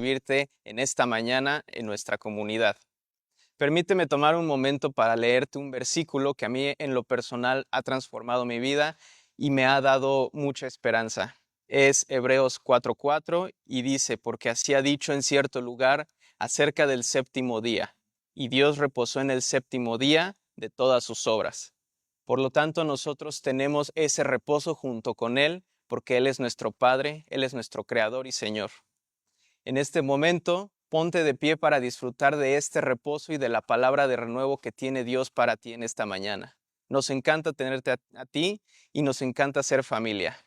recibirte en esta mañana en nuestra comunidad. Permíteme tomar un momento para leerte un versículo que a mí en lo personal ha transformado mi vida y me ha dado mucha esperanza. Es Hebreos 4:4 y dice, porque así ha dicho en cierto lugar acerca del séptimo día, y Dios reposó en el séptimo día de todas sus obras. Por lo tanto, nosotros tenemos ese reposo junto con Él, porque Él es nuestro Padre, Él es nuestro Creador y Señor. En este momento, ponte de pie para disfrutar de este reposo y de la palabra de renuevo que tiene Dios para ti en esta mañana. Nos encanta tenerte a ti y nos encanta ser familia.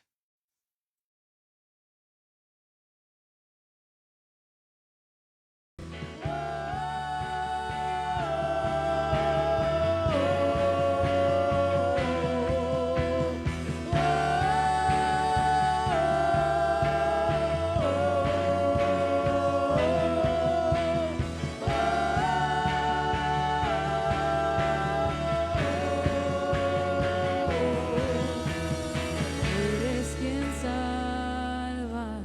Eres quien salva,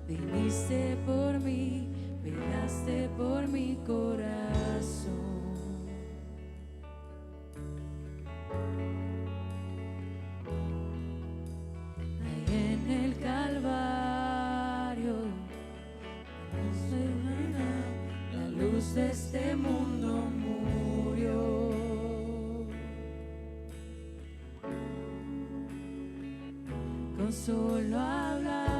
viniste por mí, peleaste por mi corazón. Ahí en el Calvario, la luz de este mundo murió. Con solo hablar,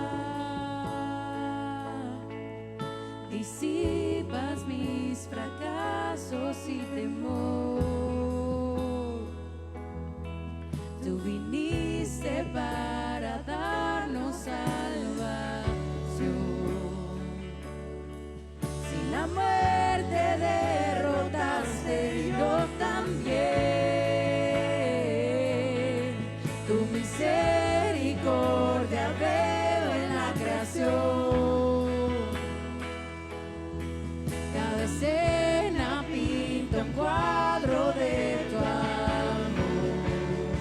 disipas mis fracasos y temor. Tú viniste para darnos salvación. Si la muerte derrotaste, yo también. Tu misericordia veo en la creación. Cada escena pinta un cuadro de tu amor.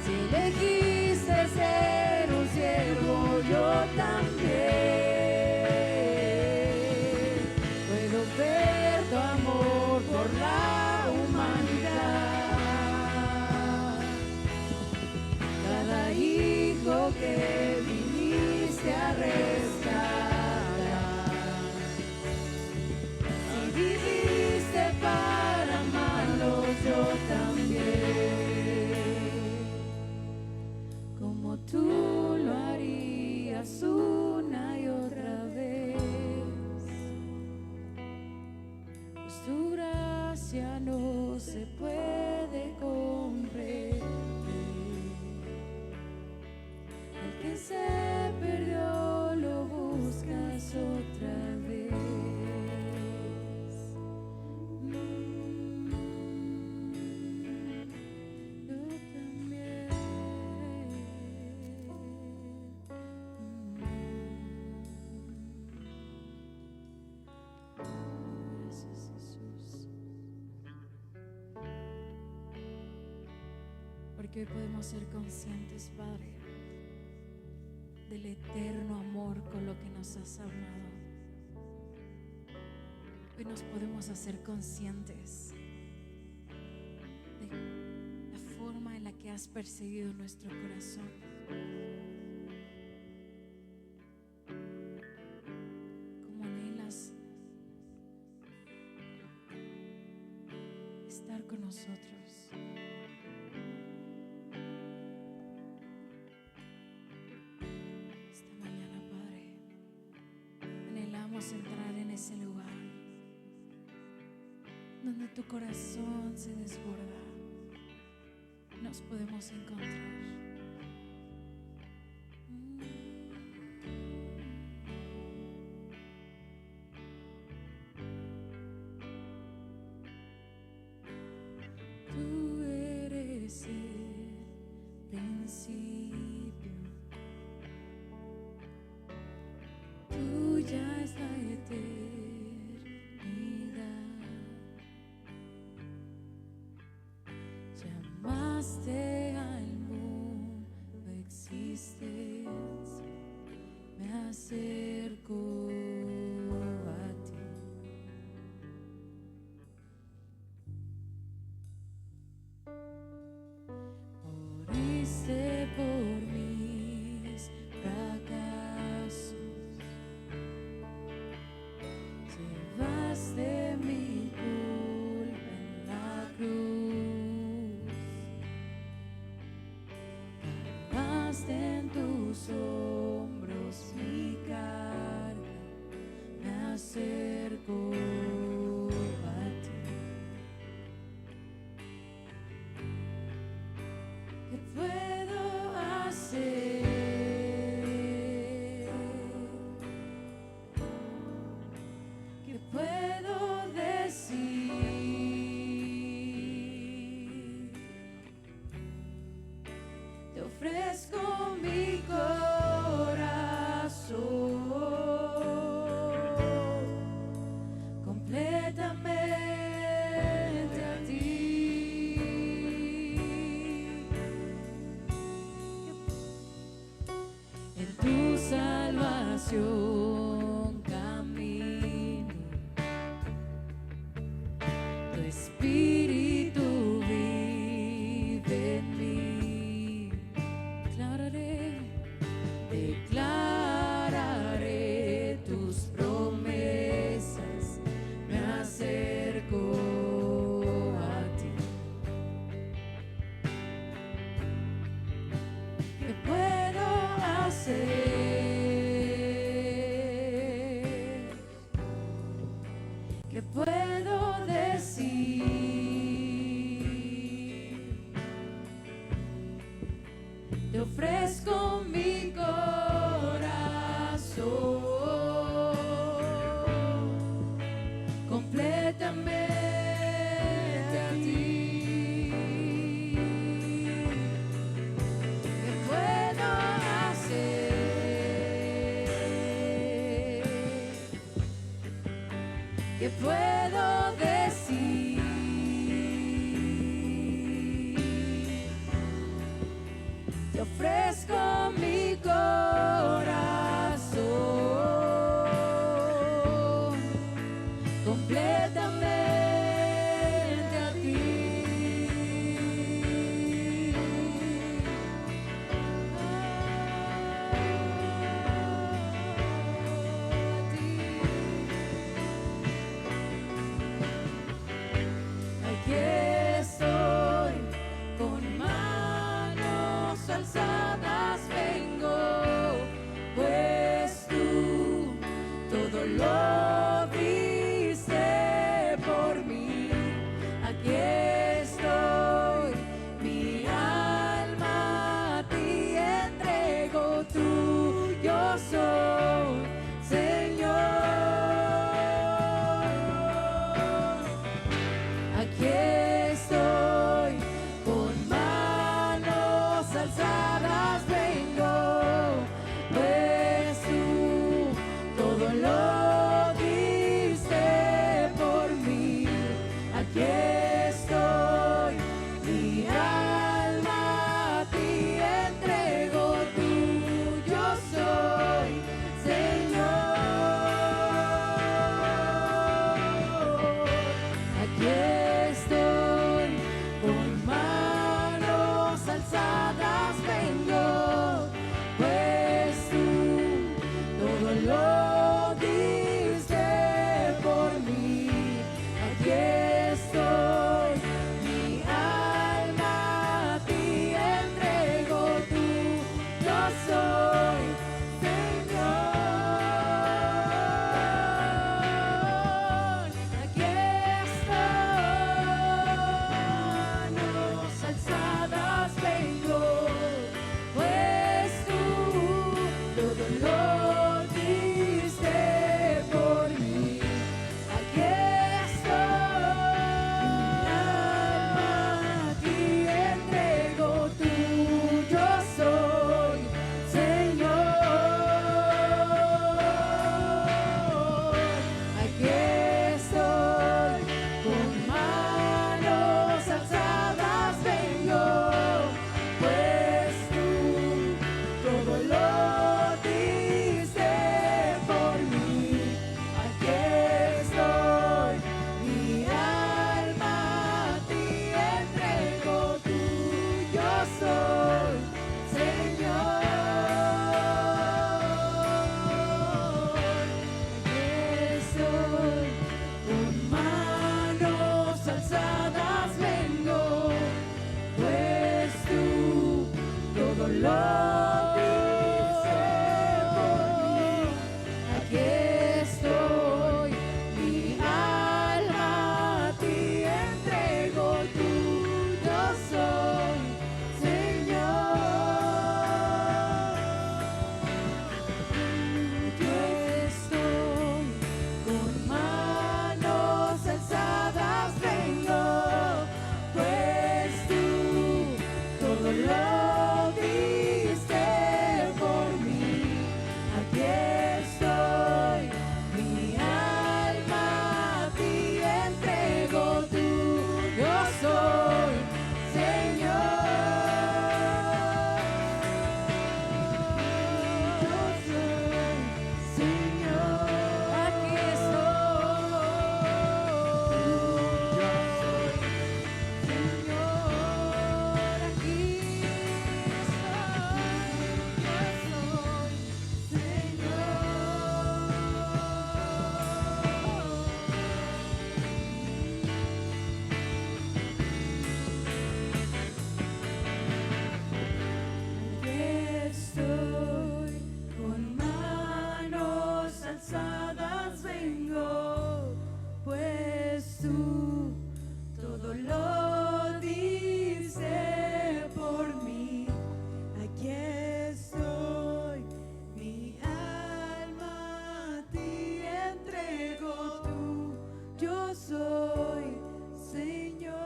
Si elegiste ser un siervo, yo también. Puedo ver tu amor por la humanidad. Cada hijo que viniste a rescatar. Si viviste para amarlos, yo también. Como tú lo harías una y otra vez. Pues tu gracia no se puede comprender. El que se perdió lo buscas otra vez. Yo también. Gracias, Jesús. Porque hoy podemos ser conscientes, Padre, del eterno amor con lo que nos has amado. Hoy nos podemos hacer conscientes de la forma en la que has perseguido nuestro corazón. Cómo anhelas estar con nosotros. Esta mañana, Padre, anhelamos entrar en ese lugar donde tu corazón se desborda. Nos podemos encontrar. Tú eres el principio, tuya es la eternidad. Llamaste al mundo existencia, me acerco oración camino, tu espíritu vive en mí. Declararé tus promesas, me acerco a ti. ¿Qué puedo hacer? ¿Qué puedo decir? Te ofrezco mi corazón completamente a ti. ¿Qué puedo hacer? ¿Qué puedo decir? Te ofrezco mi corazón completamente a ti. A ti. tú todo lo diste por mí. Aquí estoy, mi alma a ti entrego, yo soy, Señor.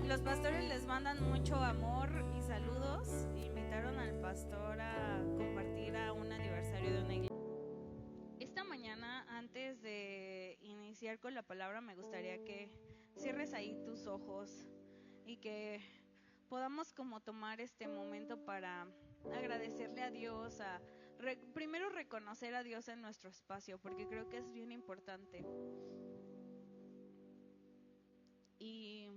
Los pastores les mandan mucho amor y saludos. Invitaron al pastor a compartir a un aniversario de una iglesia. Esta mañana, antes de iniciar con la palabra, me gustaría que cierres ahí tus ojos y que podamos como tomar este momento para agradecerle a Dios, primero reconocer a Dios en nuestro espacio, porque creo que es bien importante. Y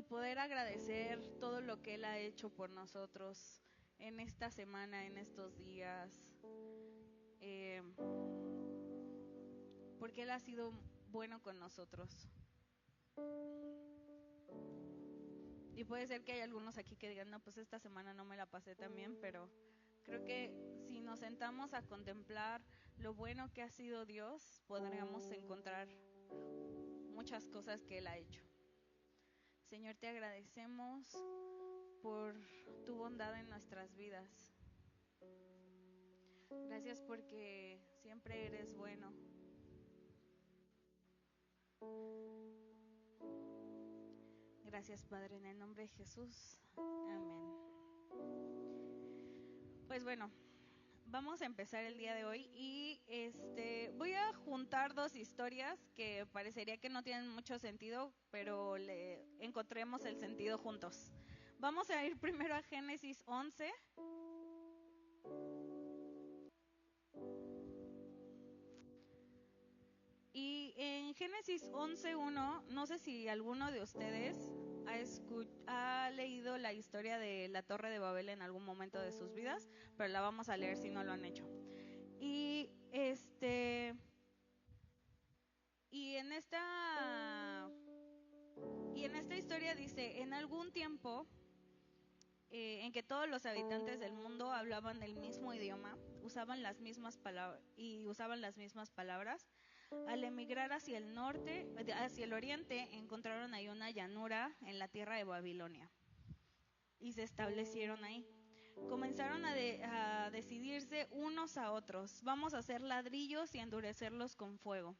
poder agradecer todo lo que Él ha hecho por nosotros en esta semana, en estos días, porque Él ha sido bueno con nosotros. Y puede ser que hay algunos aquí que digan, no, pues esta semana no me la pasé tan bien, pero creo que si nos sentamos a contemplar lo bueno que ha sido Dios, podríamos encontrar muchas cosas que Él ha hecho. Señor, te agradecemos por tu bondad en nuestras vidas. Gracias porque siempre eres bueno. Gracias, Padre, en el nombre de Jesús. Amén. Pues bueno, vamos a empezar el día de hoy y voy a juntar dos historias que parecería que no tienen mucho sentido, pero le encontremos el sentido juntos. Vamos a ir primero a Génesis 11. Y en Génesis 11:1, no sé si alguno de ustedes ha leído la historia de la Torre de Babel en algún momento de sus vidas, pero la vamos a leer si no lo han hecho. Y en esta historia dice, en algún tiempo en que todos los habitantes del mundo hablaban el mismo idioma, usaban las mismas palabras, al emigrar hacia el oriente, encontraron ahí una llanura en la tierra de Babilonia y se establecieron ahí. Comenzaron a decidirse unos a otros, vamos a hacer ladrillos y endurecerlos con fuego.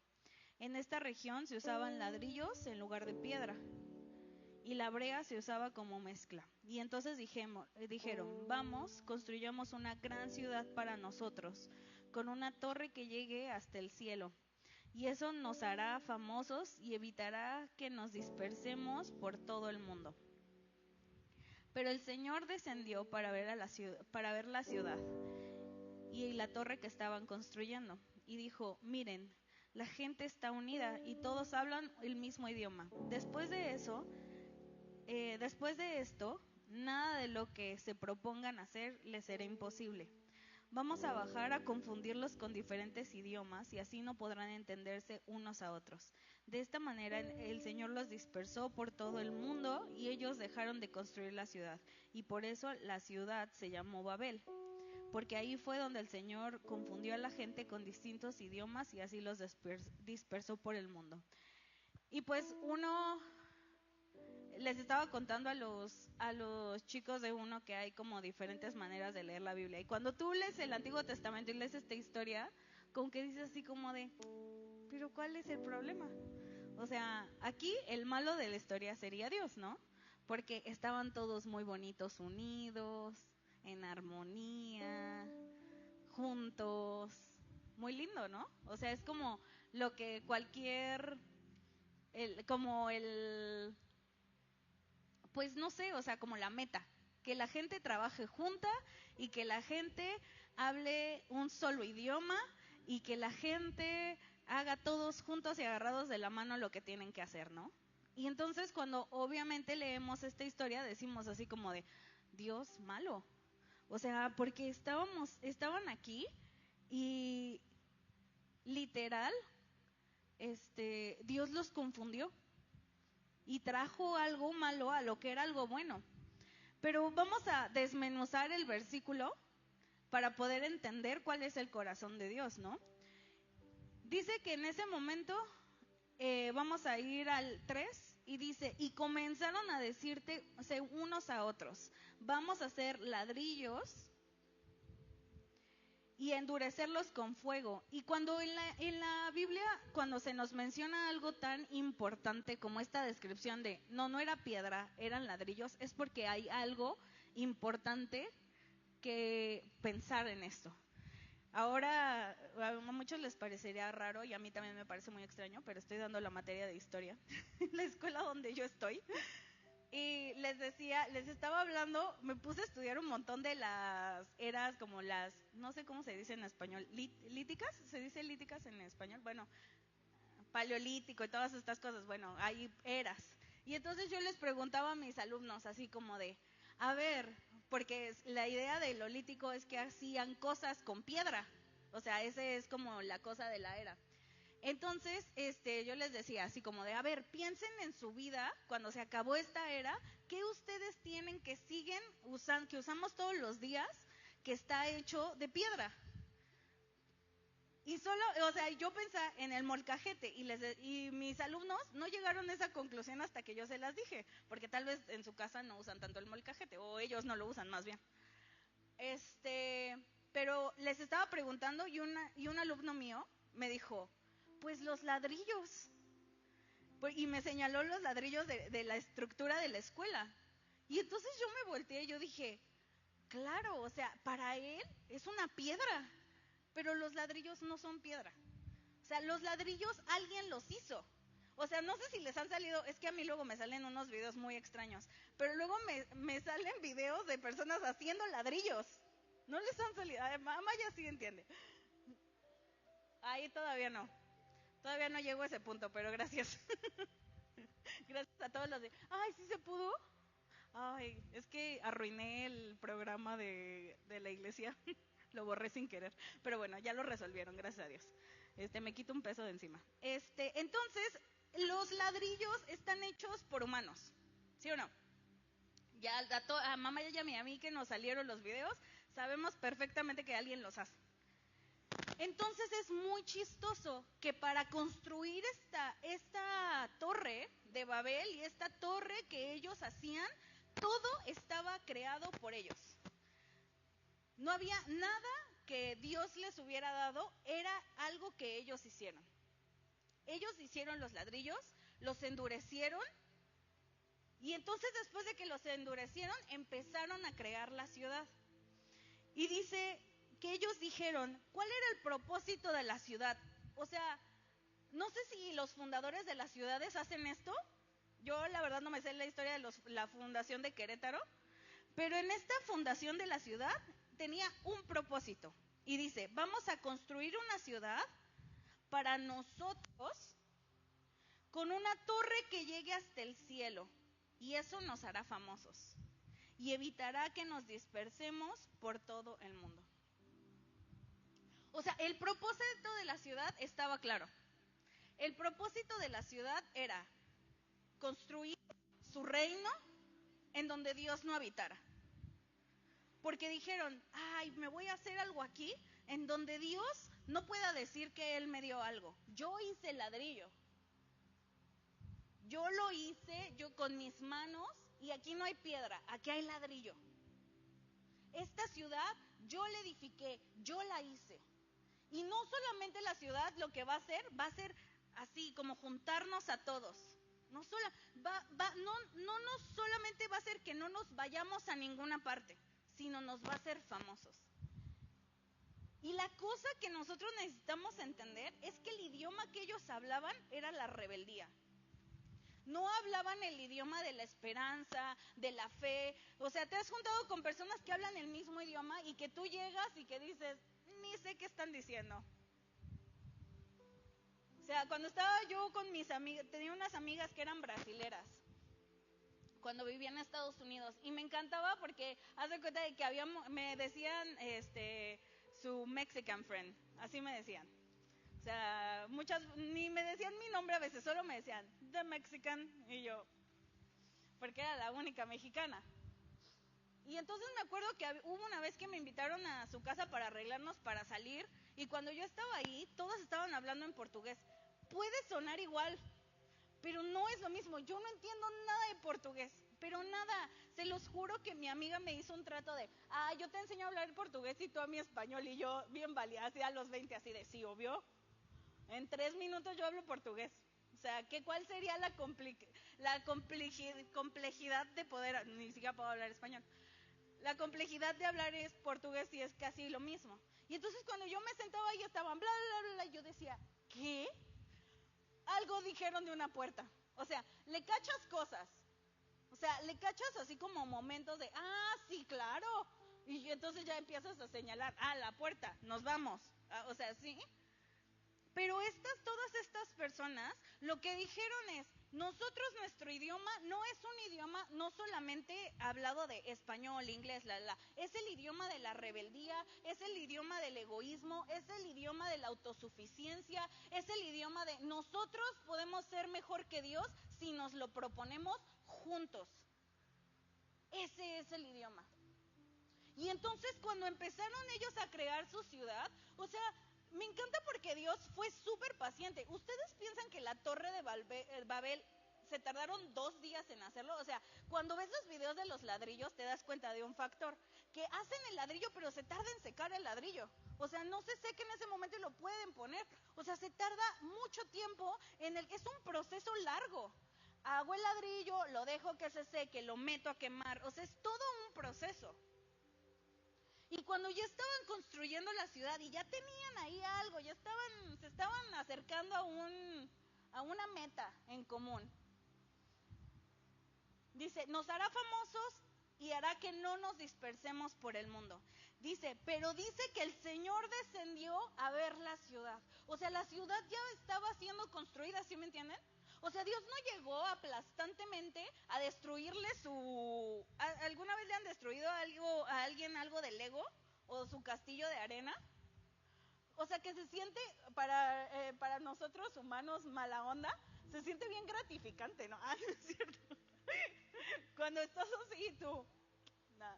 En esta región se usaban ladrillos en lugar de piedra y la brea se usaba como mezcla. Y entonces dijeron, vamos, construyamos una gran ciudad para nosotros, con una torre que llegue hasta el cielo. Y eso nos hará famosos y evitará que nos dispersemos por todo el mundo. Pero el Señor descendió para ver la ciudad y la torre que estaban construyendo. Y dijo, miren, la gente está unida y todos hablan el mismo idioma. Después de esto, nada de lo que se propongan hacer les será imposible. Vamos a bajar a confundirlos con diferentes idiomas y así no podrán entenderse unos a otros. De esta manera el Señor los dispersó por todo el mundo y ellos dejaron de construir la ciudad. Y por eso la ciudad se llamó Babel, porque ahí fue donde el Señor confundió a la gente con distintos idiomas y así los dispersó por el mundo. Y pues les estaba contando a los chicos de uno que hay como diferentes maneras de leer la Biblia. Y cuando tú lees el Antiguo Testamento y lees esta historia, como que dices así como de, ¿pero cuál es el problema? O sea, aquí el malo de la historia sería Dios, ¿no? Porque estaban todos muy bonitos, unidos, en armonía, juntos, muy lindo, ¿no? O sea, es como lo que pues no sé, o sea, como la meta, que la gente trabaje junta y que la gente hable un solo idioma y que la gente haga todos juntos y agarrados de la mano lo que tienen que hacer, ¿no? Y entonces cuando obviamente leemos esta historia decimos así como de, Dios malo, o sea, porque estaban aquí y literal, Dios los confundió y trajo algo malo a lo que era algo bueno. Pero vamos a desmenuzar el versículo para poder entender cuál es el corazón de Dios, ¿no? Dice que en ese momento vamos a ir al 3 y dice, y comenzaron a decirte unos a otros, vamos a hacer ladrillos y endurecerlos con fuego. Y cuando en la Biblia, cuando se nos menciona algo tan importante como esta descripción de, no era piedra, eran ladrillos, es porque hay algo importante que pensar en esto. Ahora, a muchos les parecería raro y a mí también me parece muy extraño, pero estoy dando la materia de historia en la escuela donde yo estoy. Y les estaba hablando, me puse a estudiar un montón de las eras, como las, no sé cómo se dice en español, líticas, ¿se dice líticas en español? Bueno, paleolítico y todas estas cosas, bueno, hay eras. Y entonces yo les preguntaba a mis alumnos así como de, a ver, porque la idea de lo lítico es que hacían cosas con piedra, o sea, ese es como la cosa de la era. Entonces, yo les decía así como de, a ver, piensen en su vida, cuando se acabó esta era, ¿qué ustedes tienen que siguen usando, que usamos todos los días, que está hecho de piedra? Y solo, o sea, yo pensaba en el molcajete y mis alumnos no llegaron a esa conclusión hasta que yo se las dije, porque tal vez en su casa no usan tanto el molcajete, o ellos no lo usan más bien. Pero les estaba preguntando y un alumno mío me dijo, pues los ladrillos. Y me señaló los ladrillos de la estructura de la escuela. Y entonces yo me volteé y yo dije, claro, o sea, para él es una piedra, pero los ladrillos no son piedra. O sea, los ladrillos alguien los hizo. O sea, no sé si les han salido, es que a mí luego me salen unos videos muy extraños, pero luego me salen videos de personas haciendo ladrillos. No les han salido, mamá ya sí entiende. Ahí todavía no. Todavía no llego a ese punto, pero gracias. Gracias a todos los de, ay, ¿sí se pudo? Ay, es que arruiné el programa de la iglesia. Lo borré sin querer. Pero bueno, ya lo resolvieron, gracias a Dios. Me quito un peso de encima. Entonces, los ladrillos están hechos por humanos, ¿sí o no? Ya a mamá y a mí que nos salieron los videos, sabemos perfectamente que alguien los hace. Entonces es muy chistoso que para construir esta torre de Babel y esta torre que ellos hacían, todo estaba creado por ellos. No había nada que Dios les hubiera dado, era algo que ellos hicieron. Ellos hicieron los ladrillos, los endurecieron y entonces después de que los endurecieron empezaron a crear la ciudad. Y dice que ellos dijeron, ¿cuál era el propósito de la ciudad? O sea, no sé si los fundadores de las ciudades hacen esto. Yo la verdad no me sé la historia de la fundación de Querétaro, pero en esta fundación de la ciudad tenía un propósito. Y dice, vamos a construir una ciudad para nosotros con una torre que llegue hasta el cielo. Y eso nos hará famosos. Y evitará que nos dispersemos por todo el mundo. O sea, el propósito de la ciudad estaba claro. El propósito de la ciudad era construir su reino en donde Dios no habitara. Porque dijeron, ay, me voy a hacer algo aquí en donde Dios no pueda decir que Él me dio algo. Yo hice el ladrillo. Yo lo hice yo con mis manos y aquí no hay piedra, aquí hay ladrillo. Esta ciudad yo la edifiqué, yo la hice. Y no solamente la ciudad lo que va a ser así como juntarnos a todos. No solamente va a ser que no nos vayamos a ninguna parte, sino nos va a hacer famosos. Y la cosa que nosotros necesitamos entender es que el idioma que ellos hablaban era la rebeldía. No hablaban el idioma de la esperanza, de la fe. O sea, te has juntado con personas que hablan el mismo idioma y que tú llegas y que dices, ni sé qué están diciendo. O sea, cuando estaba yo con mis amigas, tenía unas amigas que eran brasileras, cuando vivía en Estados Unidos, y me encantaba porque haz de cuenta de que me decían su Mexican friend, así me decían. O sea, muchas, ni me decían mi nombre a veces, solo me decían The Mexican, y yo, porque era la única mexicana. Y entonces me acuerdo que hubo una vez que me invitaron a su casa para arreglarnos para salir, y cuando yo estaba ahí, todos estaban hablando en portugués. Puede sonar igual, pero no es lo mismo. Yo no entiendo nada de portugués, pero nada. Se los juro que mi amiga me hizo un trato de, yo te enseño a hablar portugués y tú a mi español, y yo bien valía, así a los 20, así de, sí, obvio. En 3 minutos yo hablo portugués. O sea, ¿cuál sería la complejidad de poder, ni siquiera puedo hablar español? La complejidad de hablar es portugués y es casi lo mismo. Y entonces cuando yo me sentaba ahí estaban bla, bla, bla, bla, y yo decía, ¿qué? Algo dijeron de una puerta. O sea, le cachas cosas. O sea, le cachas así como momentos de, sí, claro. Y entonces ya empiezas a señalar, la puerta, nos vamos. O sea, sí. Pero todas estas personas, lo que dijeron es, nosotros nuestro idioma no es un idioma no solamente hablado de español, inglés, es el idioma de la rebeldía, es el idioma del egoísmo, es el idioma de la autosuficiencia, es el idioma de nosotros podemos ser mejor que Dios si nos lo proponemos juntos. Ese es el idioma. Y entonces cuando empezaron ellos a crear su ciudad, o sea, me encanta porque Dios fue súper paciente. ¿Ustedes piensan que la torre de Babel se tardaron 2 días en hacerlo? O sea, cuando ves los videos de los ladrillos te das cuenta de un factor, que hacen el ladrillo pero se tarda en secar el ladrillo. O sea, no se seca en ese momento y lo pueden poner. O sea, se tarda mucho tiempo es un proceso largo. Hago el ladrillo, lo dejo que se seque, lo meto a quemar. O sea, es todo un proceso. Y cuando ya estaban construyendo la ciudad y ya tenían ahí algo, se estaban acercando a una meta en común. Dice, nos hará famosos y hará que no nos dispersemos por el mundo. Dice, pero dice que el Señor descendió a ver la ciudad. O sea, la ciudad ya estaba siendo construida, ¿sí me entienden? O sea, Dios no llegó aplastantemente a destruirle ¿alguna vez le han destruido a alguien algo de Lego? ¿O su castillo de arena? O sea, que se siente, para nosotros humanos mala onda, se siente bien gratificante, ¿no? No es cierto. Cuando estás así, tú... Nah.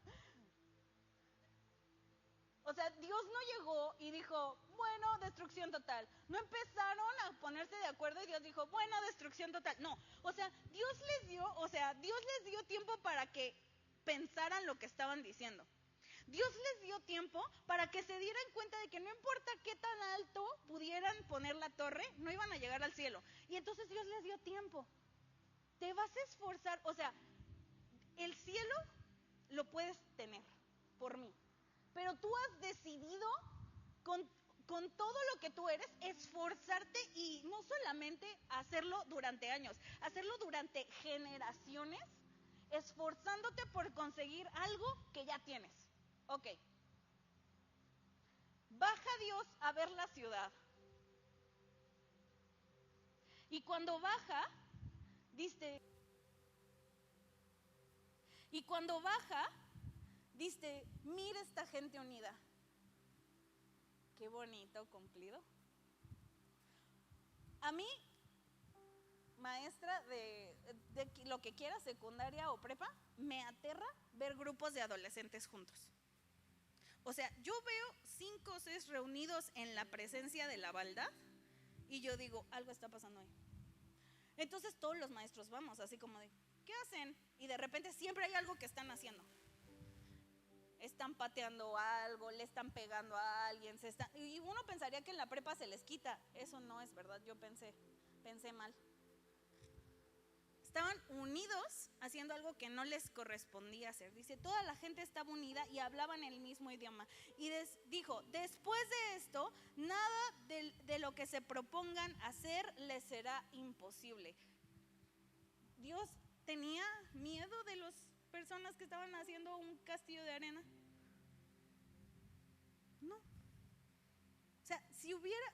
O sea, Dios no llegó y dijo, bueno, destrucción total. No empezaron a ponerse de acuerdo y Dios dijo, bueno, destrucción total. No, o sea, Dios les dio tiempo para que pensaran lo que estaban diciendo. Dios les dio tiempo para que se dieran cuenta de que no importa qué tan alto pudieran poner la torre, no iban a llegar al cielo. Y entonces Dios les dio tiempo. Te vas a esforzar, o sea, el cielo lo puedes tener por mí. Pero tú has decidido, con todo lo que tú eres, esforzarte y no solamente hacerlo durante años, hacerlo durante generaciones, esforzándote por conseguir algo que ya tienes. Ok. Baja Dios a ver la ciudad. Y cuando baja, dice, mira esta gente unida. Qué bonito cumplido. A mí, maestra de lo que quiera, secundaria o prepa, me aterra ver grupos de adolescentes juntos. O sea, yo veo 5 o 6 reunidos en la presencia de la maldad y yo digo, algo está pasando ahí. Entonces todos los maestros vamos, así como de, ¿qué hacen? Y de repente siempre hay algo que están haciendo. Están pateando algo, le están pegando a alguien, y uno pensaría que en la prepa se les quita. Eso no es verdad, yo pensé mal. Estaban unidos haciendo algo que no les correspondía hacer. Dice, toda la gente estaba unida y hablaban el mismo idioma. Y dijo, después de esto, nada de lo que se propongan hacer les será imposible. Dios tenía miedo de las personas que estaban haciendo un castillo de arena. No. O sea, si hubiera,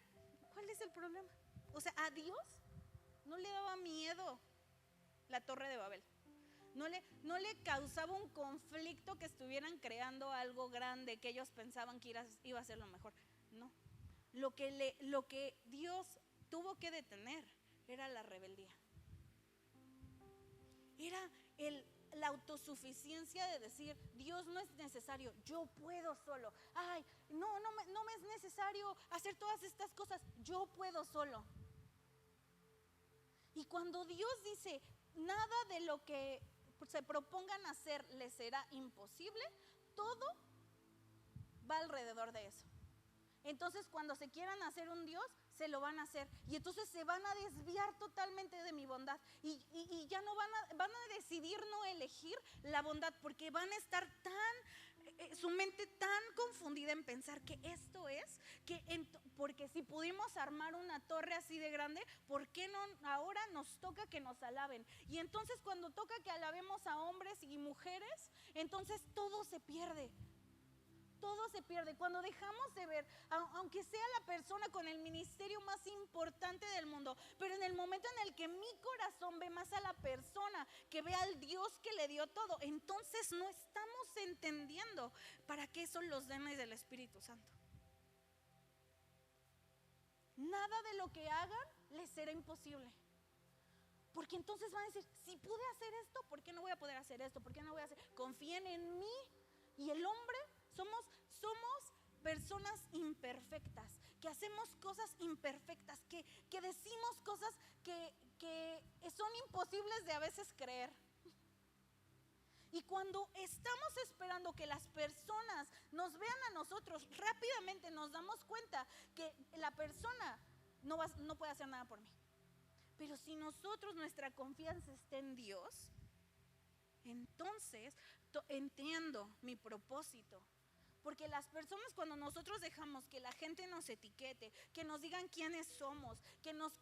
¿cuál es el problema? O sea, a Dios no le daba miedo la torre de Babel. No le causaba un conflicto que estuvieran creando algo grande que ellos pensaban que iba a ser lo mejor. No. Lo que Dios tuvo que detener era la rebeldía. Era la autosuficiencia de decir, Dios no es necesario, yo puedo solo. Ay, no me es necesario hacer todas estas cosas, yo puedo solo. Y cuando Dios dice, nada de lo que se propongan hacer les será imposible, todo va alrededor de eso. Entonces cuando se quieran hacer un Dios, se lo van a hacer. Y entonces se van a desviar totalmente de mi bondad. Y ya no van a decidir no elegir la bondad, porque van a estar su mente tan confundida en pensar que esto es, porque si pudimos armar una torre así de grande, ¿por qué no ahora nos toca que nos alaben? Y entonces cuando toca que alabemos a hombres y mujeres, entonces todo se pierde. Todo se pierde cuando dejamos de ver, aunque sea la persona con el ministerio más importante del mundo, pero en el momento en el que mi corazón ve más a la persona, que ve al Dios que le dio todo, entonces no estamos entendiendo para qué son los dones del Espíritu Santo. Nada de lo que hagan les será imposible. Porque entonces van a decir, si pude hacer esto, ¿por qué no voy a poder hacer esto? ¿Por qué no voy a hacer? Confíen en mí. Y el hombre somos personas imperfectas, que hacemos cosas imperfectas, que decimos cosas que son imposibles de a veces creer. Y cuando estamos esperando que las personas nos vean a nosotros, rápidamente nos damos cuenta que la persona no puede hacer nada por mí. Pero si nuestra confianza está en Dios, entonces entiendo mi propósito. Porque las personas, cuando nosotros dejamos que la gente nos etiquete, que nos digan quiénes somos, que nos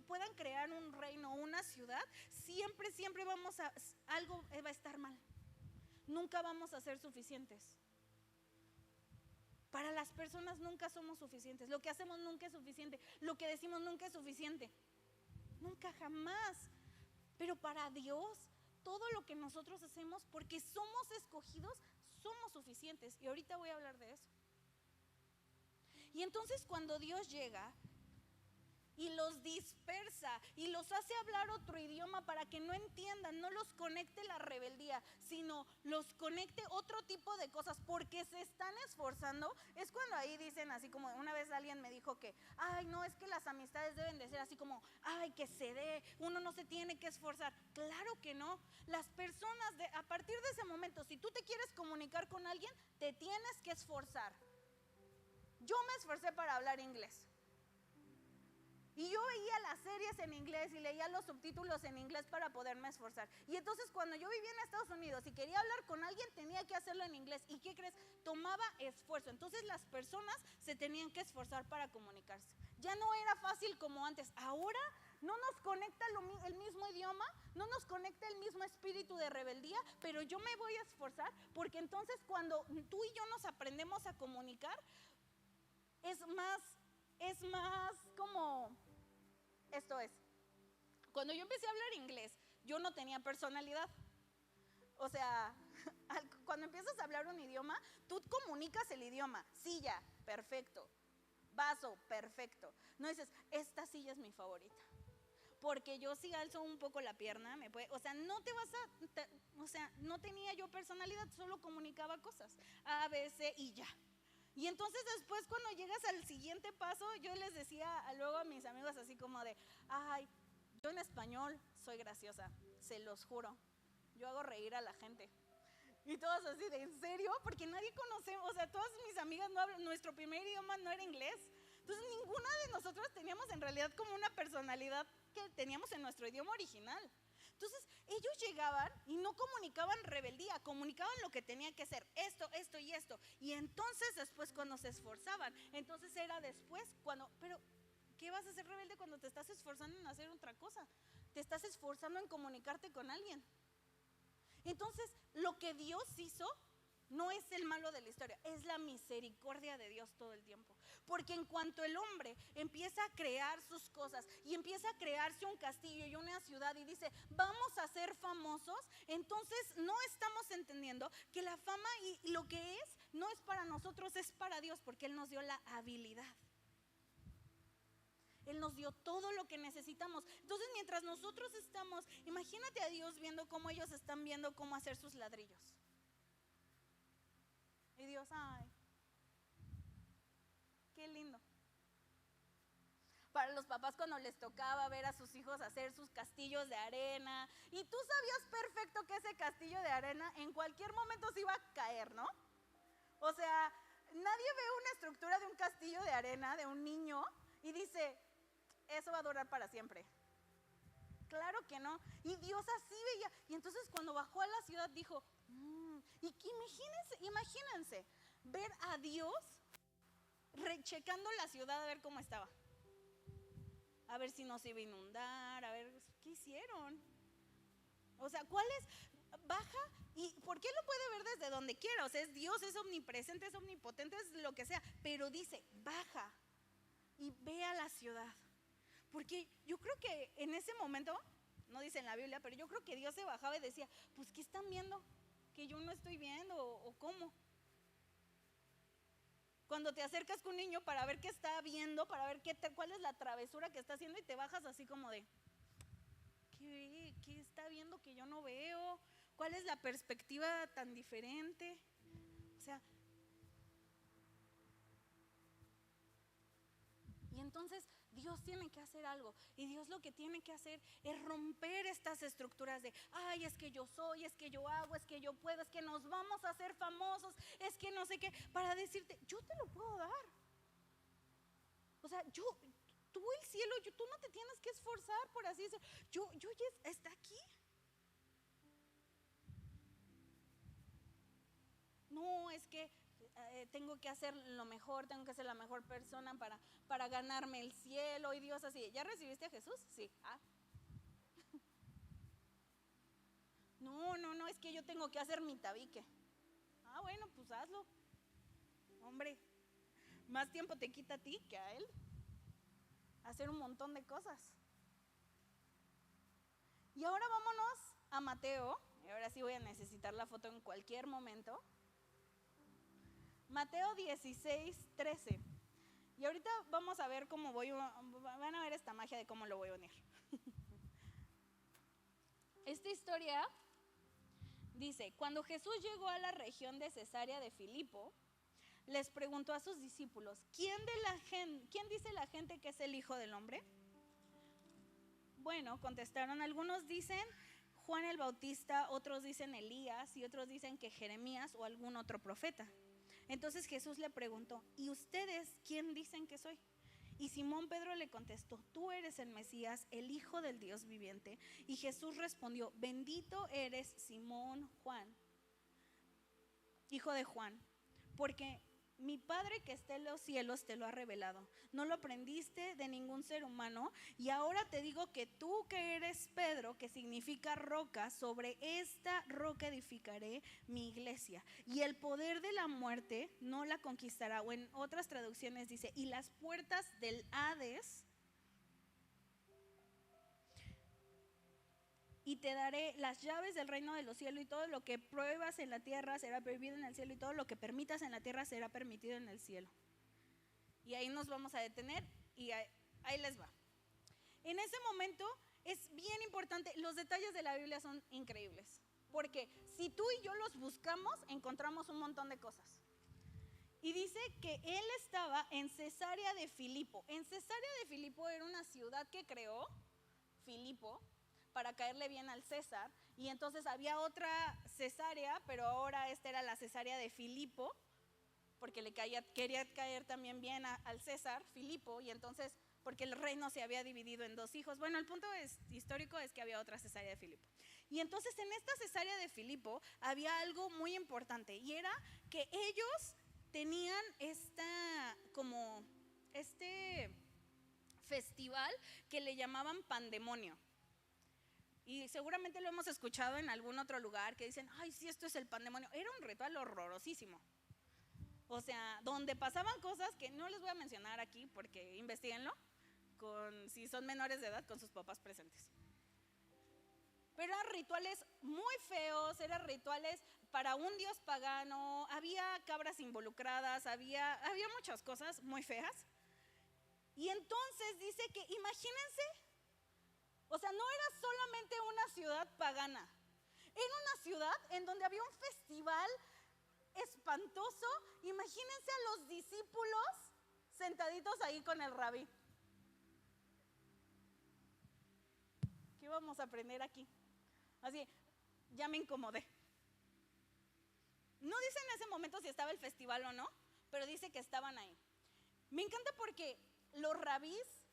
puedan crear un reino, una ciudad, siempre algo va a estar mal. Nunca vamos a ser suficientes. Para las personas nunca somos suficientes. Lo que hacemos nunca es suficiente. Lo que decimos nunca es suficiente. Nunca, jamás. Pero para Dios, todo lo que nosotros hacemos, porque somos escogidos, somos suficientes. Y ahorita voy a hablar de eso. Y entonces cuando Dios llega y los dispersa y los hace hablar otro idioma para que no entiendan, no los conecte la rebeldía, sino los conecte otro tipo de cosas, porque se están esforzando. Es cuando ahí dicen así como, una vez alguien me dijo que, ay, no, es que las amistades deben de ser así como, ay, que se dé, uno no se tiene que esforzar. Claro que no. Las personas, a partir de ese momento, si tú te quieres comunicar con alguien, te tienes que esforzar. Yo me esforcé para hablar inglés. Y yo veía las series en inglés y leía los subtítulos en inglés para poderme esforzar. Y entonces cuando yo vivía en Estados Unidos y quería hablar con alguien, tenía que hacerlo en inglés. ¿Y qué crees? Tomaba esfuerzo. Entonces las personas se tenían que esforzar para comunicarse. Ya no era fácil como antes. Ahora no nos conecta el mismo idioma, no nos conecta el mismo espíritu de rebeldía, pero yo me voy a esforzar, porque entonces cuando tú y yo nos aprendemos a comunicar, es más como, esto es, cuando yo empecé a hablar inglés, yo no tenía personalidad. O sea, cuando empiezas a hablar un idioma, tú comunicas el idioma. Silla, perfecto. Vaso, perfecto. No dices, esta silla es mi favorita. Porque yo si alzo un poco la pierna, no tenía yo personalidad, solo comunicaba cosas. A, B, C y ya. Y entonces después cuando llegas al siguiente paso, yo les decía luego a mis amigos así como de, ay, yo en español soy graciosa, se los juro, yo hago reír a la gente. Y todos así de, ¿en serio? Porque nadie conocemos, o sea, todas mis amigas no hablan, nuestro primer idioma no era inglés. Entonces ninguna de nosotros teníamos en realidad como una personalidad que teníamos en nuestro idioma original. Entonces ellos llegaban y no comunicaban rebeldía, comunicaban lo que tenía que ser, esto y esto. Y entonces después cuando se esforzaban, entonces era después cuando, pero ¿qué vas a hacer rebelde cuando te estás esforzando en hacer otra cosa? Te estás esforzando en comunicarte con alguien. Entonces lo que Dios hizo no es el malo de la historia, es la misericordia de Dios todo el tiempo. Porque en cuanto el hombre empieza a crear sus cosas y empieza a crearse un castillo y una ciudad y dice, vamos a ser famosos, entonces no estamos entendiendo que la fama y lo que es, no es para nosotros, es para Dios, porque Él nos dio la habilidad. Él nos dio todo lo que necesitamos. Entonces, mientras nosotros estamos, imagínate a Dios viendo cómo ellos están viendo cómo hacer sus ladrillos. Y Dios, ay, qué lindo. Para los papás cuando les tocaba ver a sus hijos hacer sus castillos de arena, y tú sabías perfecto que ese castillo de arena en cualquier momento se iba a caer, ¿no? O sea, nadie ve una estructura de un castillo de arena de un niño y dice, eso va a durar para siempre. Claro que no. Y Dios así veía. Y entonces cuando bajó a la ciudad dijo, y que imagínense ver a Dios rechecando la ciudad a ver cómo estaba. A ver si no se iba a inundar, a ver qué hicieron. O sea, ¿cuál es? Baja, y ¿por qué lo puede ver desde donde quiera? O sea, es Dios, es omnipresente, es omnipotente, es lo que sea. Pero dice, baja y ve a la ciudad. Porque yo creo que en ese momento, no dice en la Biblia, pero yo creo que Dios se bajaba y decía, pues ¿qué están viendo? Que yo no estoy viendo, o ¿cómo? Cuando te acercas con un niño para ver qué está viendo, para ver cuál es la travesura que está haciendo, y te bajas así como de, ¿qué está viendo que yo no veo? ¿Cuál es la perspectiva tan diferente? O sea, y entonces Dios tiene que hacer algo, y Dios lo que tiene que hacer es romper estas estructuras de, ay, es que yo soy, es que yo hago, es que yo puedo, es que nos vamos a hacer famosos, es que no sé qué, para decirte, yo te lo puedo dar. O sea, tú el cielo, tú no te tienes que esforzar, por así decirlo, yo ya está aquí. No, es que tengo que hacer lo mejor, tengo que ser la mejor persona para ganarme el cielo. Y Dios así, ¿ya recibiste a Jesús? Sí. No, es que yo tengo que hacer mi tabique. Bueno, pues hazlo. Hombre, más tiempo te quita a ti que a él hacer un montón de cosas. Y ahora vámonos a Mateo. Y ahora sí voy a necesitar la foto en cualquier momento. Mateo 16:13. Y ahorita vamos a ver cómo van a ver esta magia de cómo lo voy a unir. Esta historia dice, cuando Jesús llegó a la región de Cesarea de Filipo, les preguntó a sus discípulos, ¿quién dice la gente que es el Hijo del Hombre? Bueno, contestaron, algunos dicen Juan el Bautista, otros dicen Elías y otros dicen que Jeremías o algún otro profeta. Entonces Jesús le preguntó, ¿y ustedes quién dicen que soy? Y Simón Pedro le contestó, tú eres el Mesías, el Hijo del Dios viviente. Y Jesús respondió, bendito eres Simón Juan, hijo de Juan, porque mi Padre que está en los cielos te lo ha revelado. No lo aprendiste de ningún ser humano. Y ahora te digo que tú que eres Pedro, que significa roca, sobre esta roca edificaré mi iglesia. Y el poder de la muerte no la conquistará. O en otras traducciones dice, y las puertas del Hades. Y te daré las llaves del reino de los cielos, y todo lo que pruebas en la tierra será prohibido en el cielo, y todo lo que permitas en la tierra será permitido en el cielo. Y ahí nos vamos a detener, y ahí les va. En ese momento es bien importante, los detalles de la Biblia son increíbles, porque si tú y yo los buscamos, encontramos un montón de cosas. Y dice que él estaba en Cesarea de Filipo. En Cesarea de Filipo era una ciudad que creó Filipo para caerle bien al César, y entonces había otra Cesarea, pero ahora esta era la Cesarea de Filipo, porque quería caer también bien al César, Filipo, y entonces, porque el reino se había dividido en dos hijos. Bueno, el punto histórico es que había otra Cesarea de Filipo. Y entonces en esta Cesarea de Filipo había algo muy importante, y era que ellos tenían este festival que le llamaban Pandemonio. Y seguramente lo hemos escuchado en algún otro lugar que dicen, ay, sí, esto es el pandemonio. Era un ritual horrorosísimo. O sea, donde pasaban cosas que no les voy a mencionar aquí porque investiguenlo, si son menores de edad, con sus papás presentes. Pero eran rituales muy feos, eran rituales para un dios pagano, había cabras involucradas, había muchas cosas muy feas. Y entonces dice que, imagínense, o sea, no era solamente una ciudad pagana, era una ciudad en donde había un festival espantoso. Imagínense a los discípulos sentaditos ahí con el rabí. ¿Qué vamos a aprender aquí? Así, ya me incomodé. No dice en ese momento si estaba el festival o no, pero dice que estaban ahí. Me encanta porque los rabís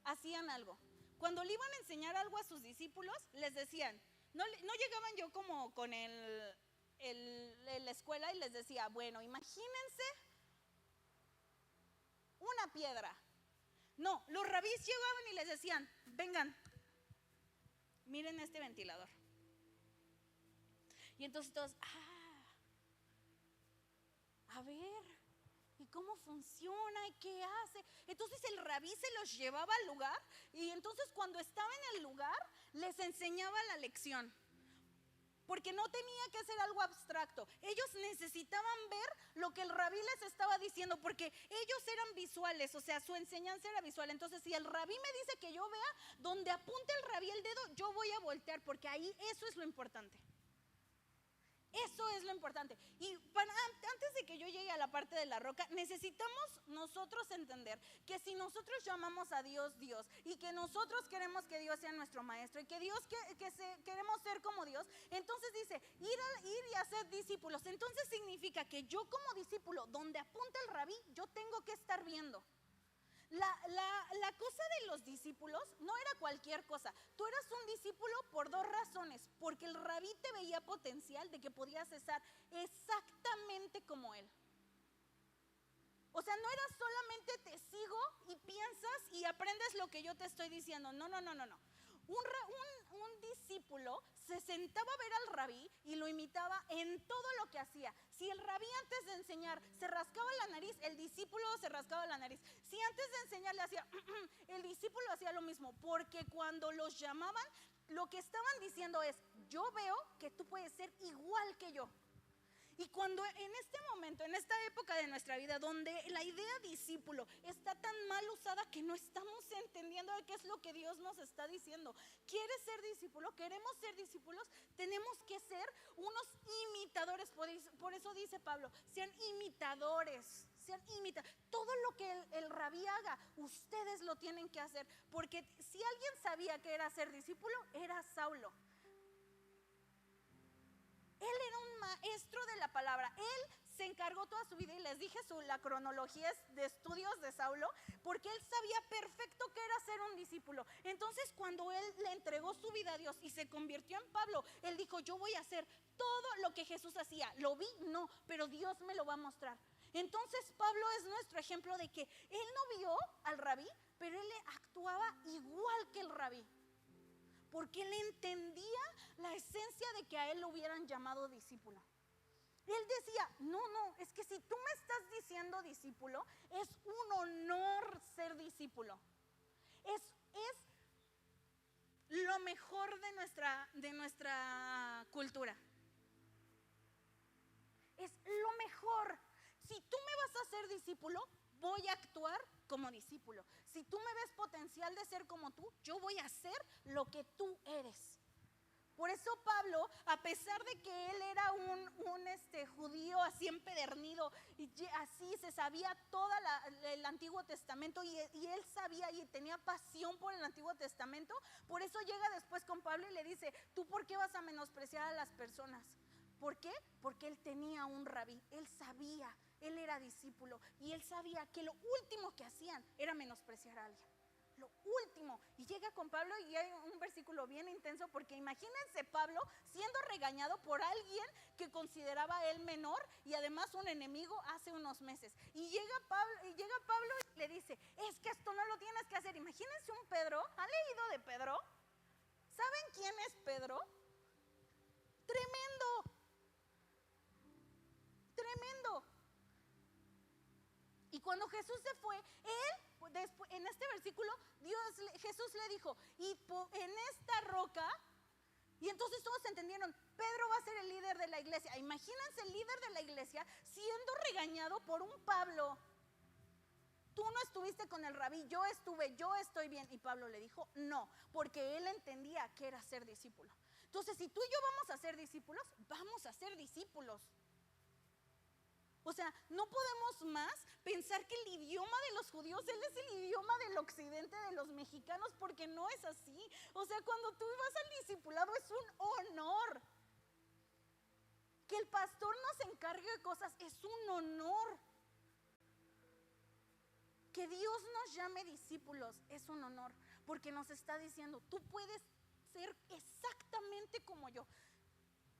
hacían algo. Cuando le iban a enseñar algo a sus discípulos, les decían, no llegaban yo como con la escuela y les decía, bueno, imagínense una piedra. No, los rabís llegaban y les decían, vengan, miren este ventilador. Y entonces todos, a ver, ¿y cómo funciona? ¿Y qué hace? Entonces el rabí se los llevaba al lugar y entonces cuando estaba en el lugar les enseñaba la lección. Porque no tenía que ser algo abstracto. Ellos necesitaban ver lo que el rabí les estaba diciendo, porque ellos eran visuales, o sea, su enseñanza era visual. Entonces, si el rabí me dice que yo vea, donde apunte el rabí el dedo, yo voy a voltear, porque ahí eso es lo importante. Eso es lo importante. Y antes de que yo llegue a la parte de la roca, necesitamos nosotros entender que si nosotros llamamos a Dios Dios y que nosotros queremos que Dios sea nuestro maestro y que Dios queremos ser como Dios, entonces dice ir y hacer discípulos. Entonces significa que yo como discípulo, donde apunta el rabí, yo tengo que estar viendo. La cosa de los discípulos no era cualquier cosa. Tú eras un discípulo por dos razones. Porque el rabí te veía potencial de que podías ser exactamente como él. O sea, no era solamente te sigo y piensas y aprendes lo que yo te estoy diciendo. No. Un discípulo se sentaba a ver al rabí y lo imitaba en todo lo que hacía. Si el rabí antes de enseñar se rascaba la nariz, el discípulo se rascaba la nariz. Si antes de enseñar le hacía, el discípulo hacía lo mismo. Porque cuando los llamaban, lo que estaban diciendo es, yo veo que tú puedes ser igual que yo. Y cuando en este momento, en esta época de nuestra vida, donde la idea discípulo está tan mal usada que no estamos entendiendo qué es lo que Dios nos está diciendo. ¿Quieres ser discípulo? ¿Queremos ser discípulos? Tenemos que ser unos imitadores. Por eso dice Pablo, sean imitadores. Todo lo que el rabí haga, ustedes lo tienen que hacer. Porque si alguien sabía que era ser discípulo, era Saulo. Él era un maestro de la palabra. Él se encargó toda su vida, y les dije la cronología de estudios de Saulo, porque él sabía perfecto que era ser un discípulo. Entonces cuando él le entregó su vida a Dios y se convirtió en Pablo, él dijo, yo voy a hacer todo lo que Jesús hacía. ¿Lo vi? No, pero Dios me lo va a mostrar. Entonces Pablo es nuestro ejemplo de que él no vio al rabí, pero él actuaba igual que el rabí. Porque él entendía la esencia de que a él lo hubieran llamado discípulo. Él decía, no, es que si tú me estás diciendo discípulo, es un honor ser discípulo. Es lo mejor de nuestra cultura. Es lo mejor. Si tú me vas a hacer discípulo, voy a actuar como discípulo. Si tú me ves potencial de ser como tú, yo voy a hacer lo que tú eres. Por eso Pablo, a pesar de que él era un judío así empedernido, y así se sabía todo el Antiguo Testamento, y él sabía y tenía pasión por el Antiguo Testamento, por eso llega después con Pablo y le dice, ¿tú por qué vas a menospreciar a las personas? ¿Por qué? Porque él tenía un rabí, él sabía, él era discípulo y él sabía que lo último que hacían era menospreciar a alguien. Lo último. Y llega con Pablo y hay un versículo bien intenso, porque imagínense Pablo siendo regañado por alguien que consideraba él menor y además un enemigo hace unos meses. Y llega Pablo y le dice, es que esto no lo tienes que hacer. Imagínense un Pedro. ¿Han leído de Pedro? ¿Saben quién es Pedro? Tremendo. Y cuando Jesús se fue, en este versículo, Jesús le dijo, y en esta roca, y entonces todos entendieron, Pedro va a ser el líder de la iglesia. Imagínense el líder de la iglesia siendo regañado por un Pablo. tú no estuviste con el rabí, yo estuve, yo estoy bien. Y Pablo le dijo, no, porque él entendía que era ser discípulo. Entonces, si tú y yo vamos a ser discípulos, vamos a ser discípulos. O sea, no podemos más pensar que el idioma de los judíos, él es el idioma del occidente de los mexicanos, porque no es así. O sea, cuando tú vas al discipulado es un honor. Que el pastor nos encargue de cosas es un honor. Que Dios nos llame discípulos es un honor, porque nos está diciendo, tú puedes ser exactamente como yo.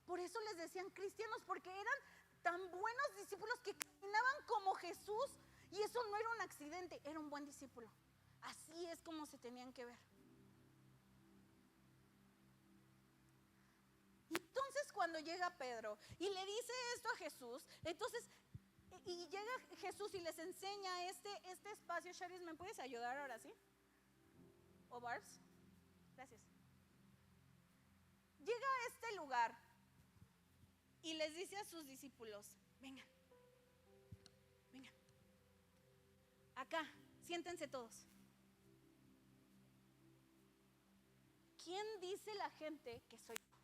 Por eso les decían cristianos, porque eran tan buenos discípulos que caminaban como Jesús, y eso no era un accidente, era un buen discípulo. Así es como se tenían que ver. Entonces cuando llega Pedro y le dice esto a Jesús, entonces y llega Jesús y les enseña este espacio. Charis, ¿me puedes ayudar ahora sí? ¿O Bars? Gracias. Llega a este lugar y les dice a sus discípulos, vengan, vengan, acá, siéntense todos. ¿Quién dice la gente que soy yo?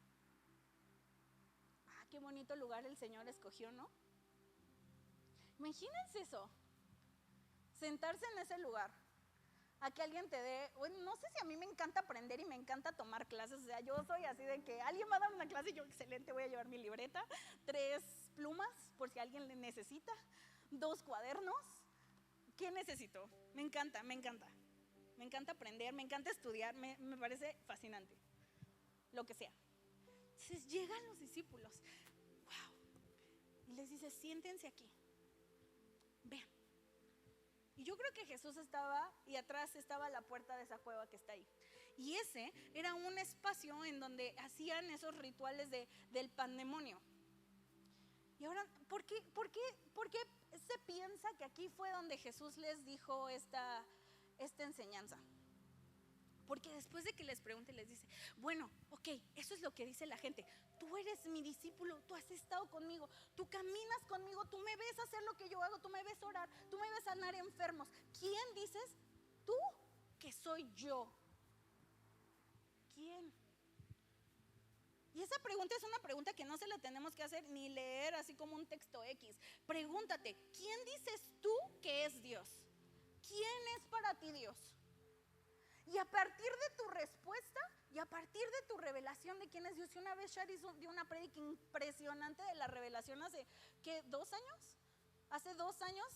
Ah, qué bonito lugar el Señor escogió, ¿no? Imagínense eso, sentarse en ese lugar, a que alguien te dé, bueno, no sé si a mí me encanta aprender y me encanta tomar clases, o sea, yo soy así de que alguien va a dar una clase y yo, excelente, voy a llevar mi libreta, 3 plumas por si alguien le necesita, 2 cuadernos, ¿qué necesito? Me encanta aprender, me encanta estudiar, me parece fascinante, lo que sea. Entonces llegan los discípulos, wow, y les dice, siéntense aquí. Vean. Y yo creo que Jesús estaba, y atrás estaba la puerta de esa cueva que está ahí. Y ese era un espacio en donde hacían esos rituales del pandemonio. Y ahora, ¿por qué se piensa que aquí fue donde Jesús les dijo esta enseñanza? Porque después de que les pregunte, les dice, bueno, ok, eso es lo que dice la gente. Tú eres mi discípulo, tú has estado conmigo, tú caminas conmigo, tú me ves hacer lo que yo hago, tú me ves orar, tú me ves sanar enfermos. ¿Quién dices tú que soy yo? ¿Quién? Y esa pregunta es una pregunta que no se la tenemos que hacer ni leer así como un texto X. Pregúntate, ¿quién dices tú que es Dios? ¿Quién es para ti Dios? Y a partir de tu respuesta y a partir de tu revelación de quién es Dios, y una vez Charis dio una prédica impresionante de la revelación hace, ¿qué? ¿2 años? Hace 2 años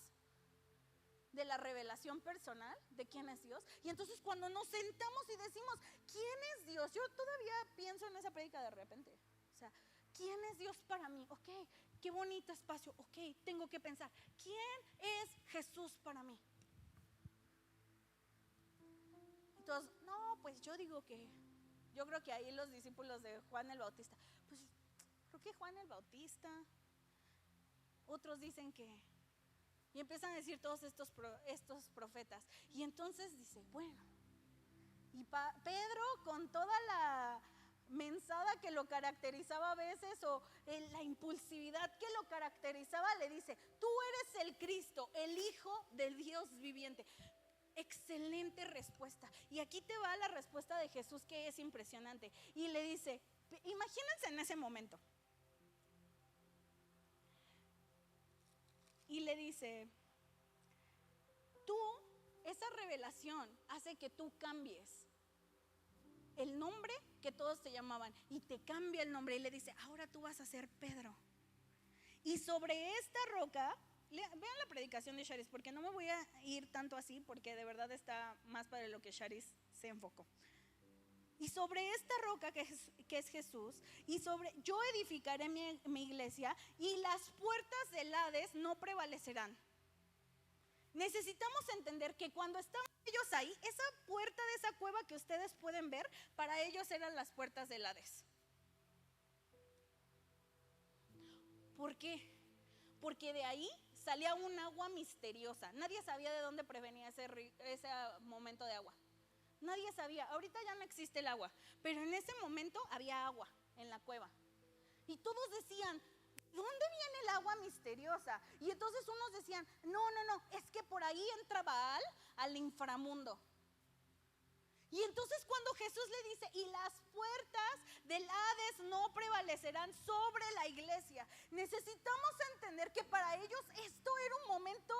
de la revelación personal de quién es Dios. Y entonces cuando nos sentamos y decimos, ¿quién es Dios? Yo todavía pienso en esa prédica de repente. O sea, ¿quién es Dios para mí? Ok, qué bonito espacio. Ok, tengo que pensar, ¿quién es Jesús para mí? Entonces, no, pues yo creo que ahí los discípulos de Juan el Bautista, pues creo que Juan el Bautista, otros dicen que, y empiezan a decir todos estos profetas, y entonces dice, bueno, y Pedro con toda la mensada que lo caracterizaba a veces, o la impulsividad que lo caracterizaba, le dice, tú eres el Cristo, el Hijo del Dios viviente. Excelente respuesta. Y aquí te va la respuesta de Jesús, que es impresionante. Y le dice, imagínense en ese momento. Y le dice, esa revelación hace que tú cambies el nombre que todos te llamaban, y te cambia el nombre y le dice, ahora tú vas a ser Pedro. Y sobre esta roca, vean la predicación de Charis, porque no me voy a ir tanto así, porque de verdad está más para lo que Charis se enfocó. Y sobre esta roca que es Jesús, y yo edificaré mi iglesia, y las puertas del Hades no prevalecerán. Necesitamos entender que cuando estaban ellos ahí, esa puerta de esa cueva que ustedes pueden ver, para ellos eran las puertas del Hades. ¿Por qué? Porque de ahí salía un agua misteriosa. Nadie sabía de dónde provenía ese momento de agua. Nadie sabía. Ahorita ya no existe el agua, pero en ese momento había agua en la cueva. Y todos decían, ¿dónde viene el agua misteriosa? Y entonces unos decían, no, es que por ahí entra Baal al inframundo. Y entonces cuando Jesús le dice, y las puertas del Hades no prevalecerán sobre la iglesia, necesitamos entender que para ellos esto era un momento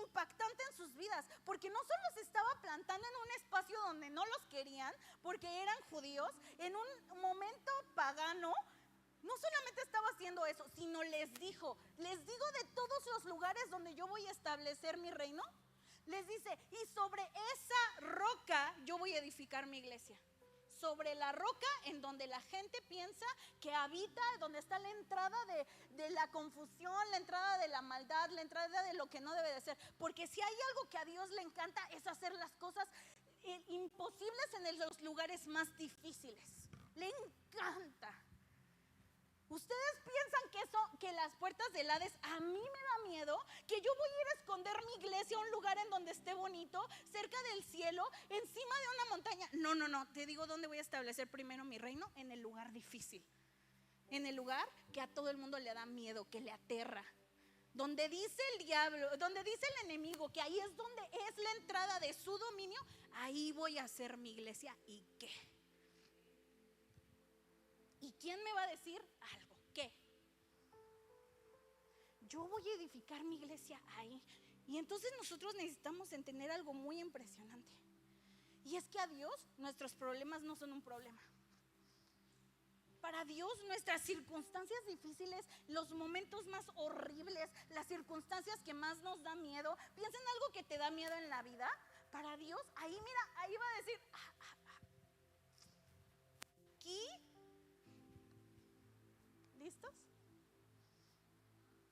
impactante en sus vidas, porque no solo se estaba plantando en un espacio donde no los querían, porque eran judíos, en un momento pagano. No solamente estaba haciendo eso, sino les dijo, les digo de todos los lugares donde yo voy a establecer mi reino, les dice, y sobre esa roca yo voy a edificar mi iglesia. Sobre la roca en donde la gente piensa que habita, donde está la entrada de la confusión, la entrada de la maldad, la entrada de lo que no debe de ser. Porque si hay algo que a Dios le encanta es hacer las cosas imposibles en los lugares más difíciles. Le encanta. Ustedes piensan que las puertas del Hades, a mí me da miedo, que yo voy a ir a esconder mi iglesia a un lugar en donde esté bonito, cerca del cielo, encima de una montaña. No, te digo dónde voy a establecer primero mi reino, en el lugar difícil, en el lugar que a todo el mundo le da miedo, que le aterra, donde dice el diablo, donde dice el enemigo que ahí es donde es la entrada de su dominio. Ahí voy a hacer mi iglesia. ¿Y qué? ¿Y quién me va a decir algo? ¿Qué? Yo voy a edificar mi iglesia ahí. Y entonces nosotros necesitamos entender algo muy impresionante. Y es que a Dios nuestros problemas no son un problema. Para Dios nuestras circunstancias difíciles, los momentos más horribles, las circunstancias que más nos da miedo, piensa en algo que te da miedo en la vida. Para Dios, ahí mira, ahí va a decir, aquí. ¿Listos?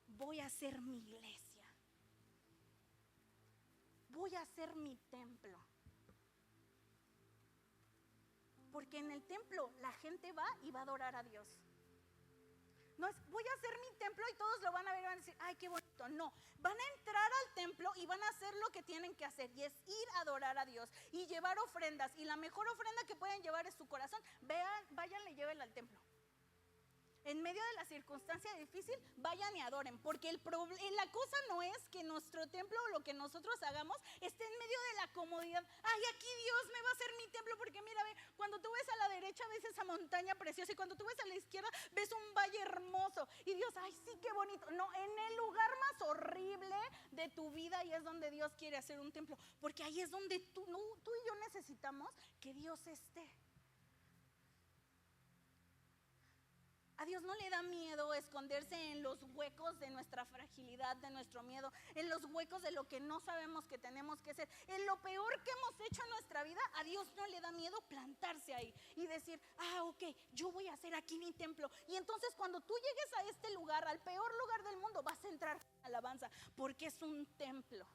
Voy a hacer mi iglesia. Voy a hacer mi templo. Porque en el templo la gente va y va a adorar a Dios. No es, voy a hacer mi templo y todos lo van a ver y van a decir, ay, qué bonito. No, van a entrar al templo y van a hacer lo que tienen que hacer, y es ir a adorar a Dios y llevar ofrendas. Y la mejor ofrenda que pueden llevar es su corazón. Vayan y llévenla al templo. En medio de la circunstancia difícil, vayan y adoren, porque la cosa no es que nuestro templo o lo que nosotros hagamos esté en medio de la comodidad. Ay, aquí Dios me va a hacer mi templo, porque mira, ve, cuando tú ves a la derecha ves esa montaña preciosa, y cuando tú ves a la izquierda ves un valle hermoso, y Dios, ay, sí, qué bonito. No, en el lugar más horrible de tu vida, y es donde Dios quiere hacer un templo, porque ahí es donde tú y yo necesitamos que Dios esté. A Dios no le da miedo esconderse en los huecos de nuestra fragilidad, de nuestro miedo, en los huecos de lo que no sabemos que tenemos que ser, en lo peor que hemos hecho en nuestra vida. A Dios no le da miedo plantarse ahí y decir, ok, yo voy a hacer aquí mi templo. Y entonces cuando tú llegues a este lugar, al peor lugar del mundo, vas a entrar con alabanza, porque es un templo.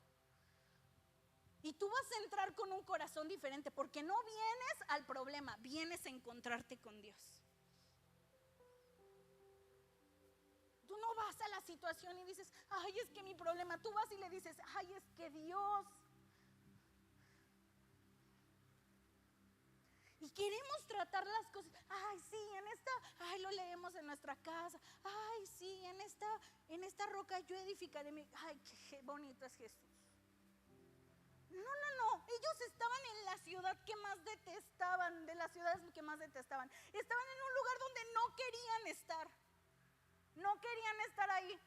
Y tú vas a entrar con un corazón diferente, porque no vienes al problema, vienes a encontrarte con Dios. Tú no vas a la situación y dices, ay, es que mi problema. Tú vas y le dices, ay, es que Dios. Y queremos tratar las cosas, ay, sí, ay, lo leemos en nuestra casa, ay, sí, en esta roca yo edificaré ay, qué bonito es Jesús. No, ellos estaban en la ciudad que más detestaban, de las ciudades que más detestaban. Estaban en un lugar donde no querían estar. No querían estar ahí.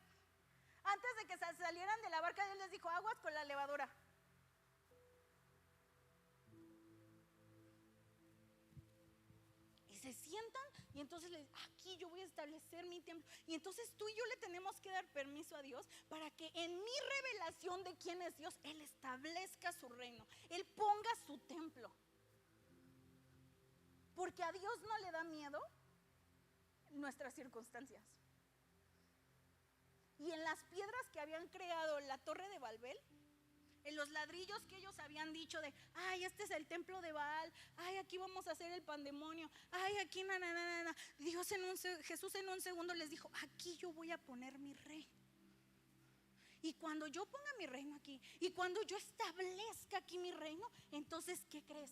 Antes de que salieran de la barca, Dios les dijo, aguas con la levadura. Y se sientan y entonces les dicen, aquí yo voy a establecer mi templo. Y entonces tú y yo le tenemos que dar permiso a Dios para que en mi revelación de quién es Dios, Él establezca su reino, Él ponga su templo. Porque a Dios no le da miedo nuestras circunstancias. Y en las piedras que habían creado la torre de Babel, en los ladrillos que ellos habían dicho de, ay, este es el templo de Baal, ay, aquí vamos a hacer el pandemonio, ay, aquí Jesús en un segundo les dijo, aquí yo voy a poner mi reino. Y cuando yo ponga mi reino aquí, y cuando yo establezca aquí mi reino, entonces, ¿qué crees?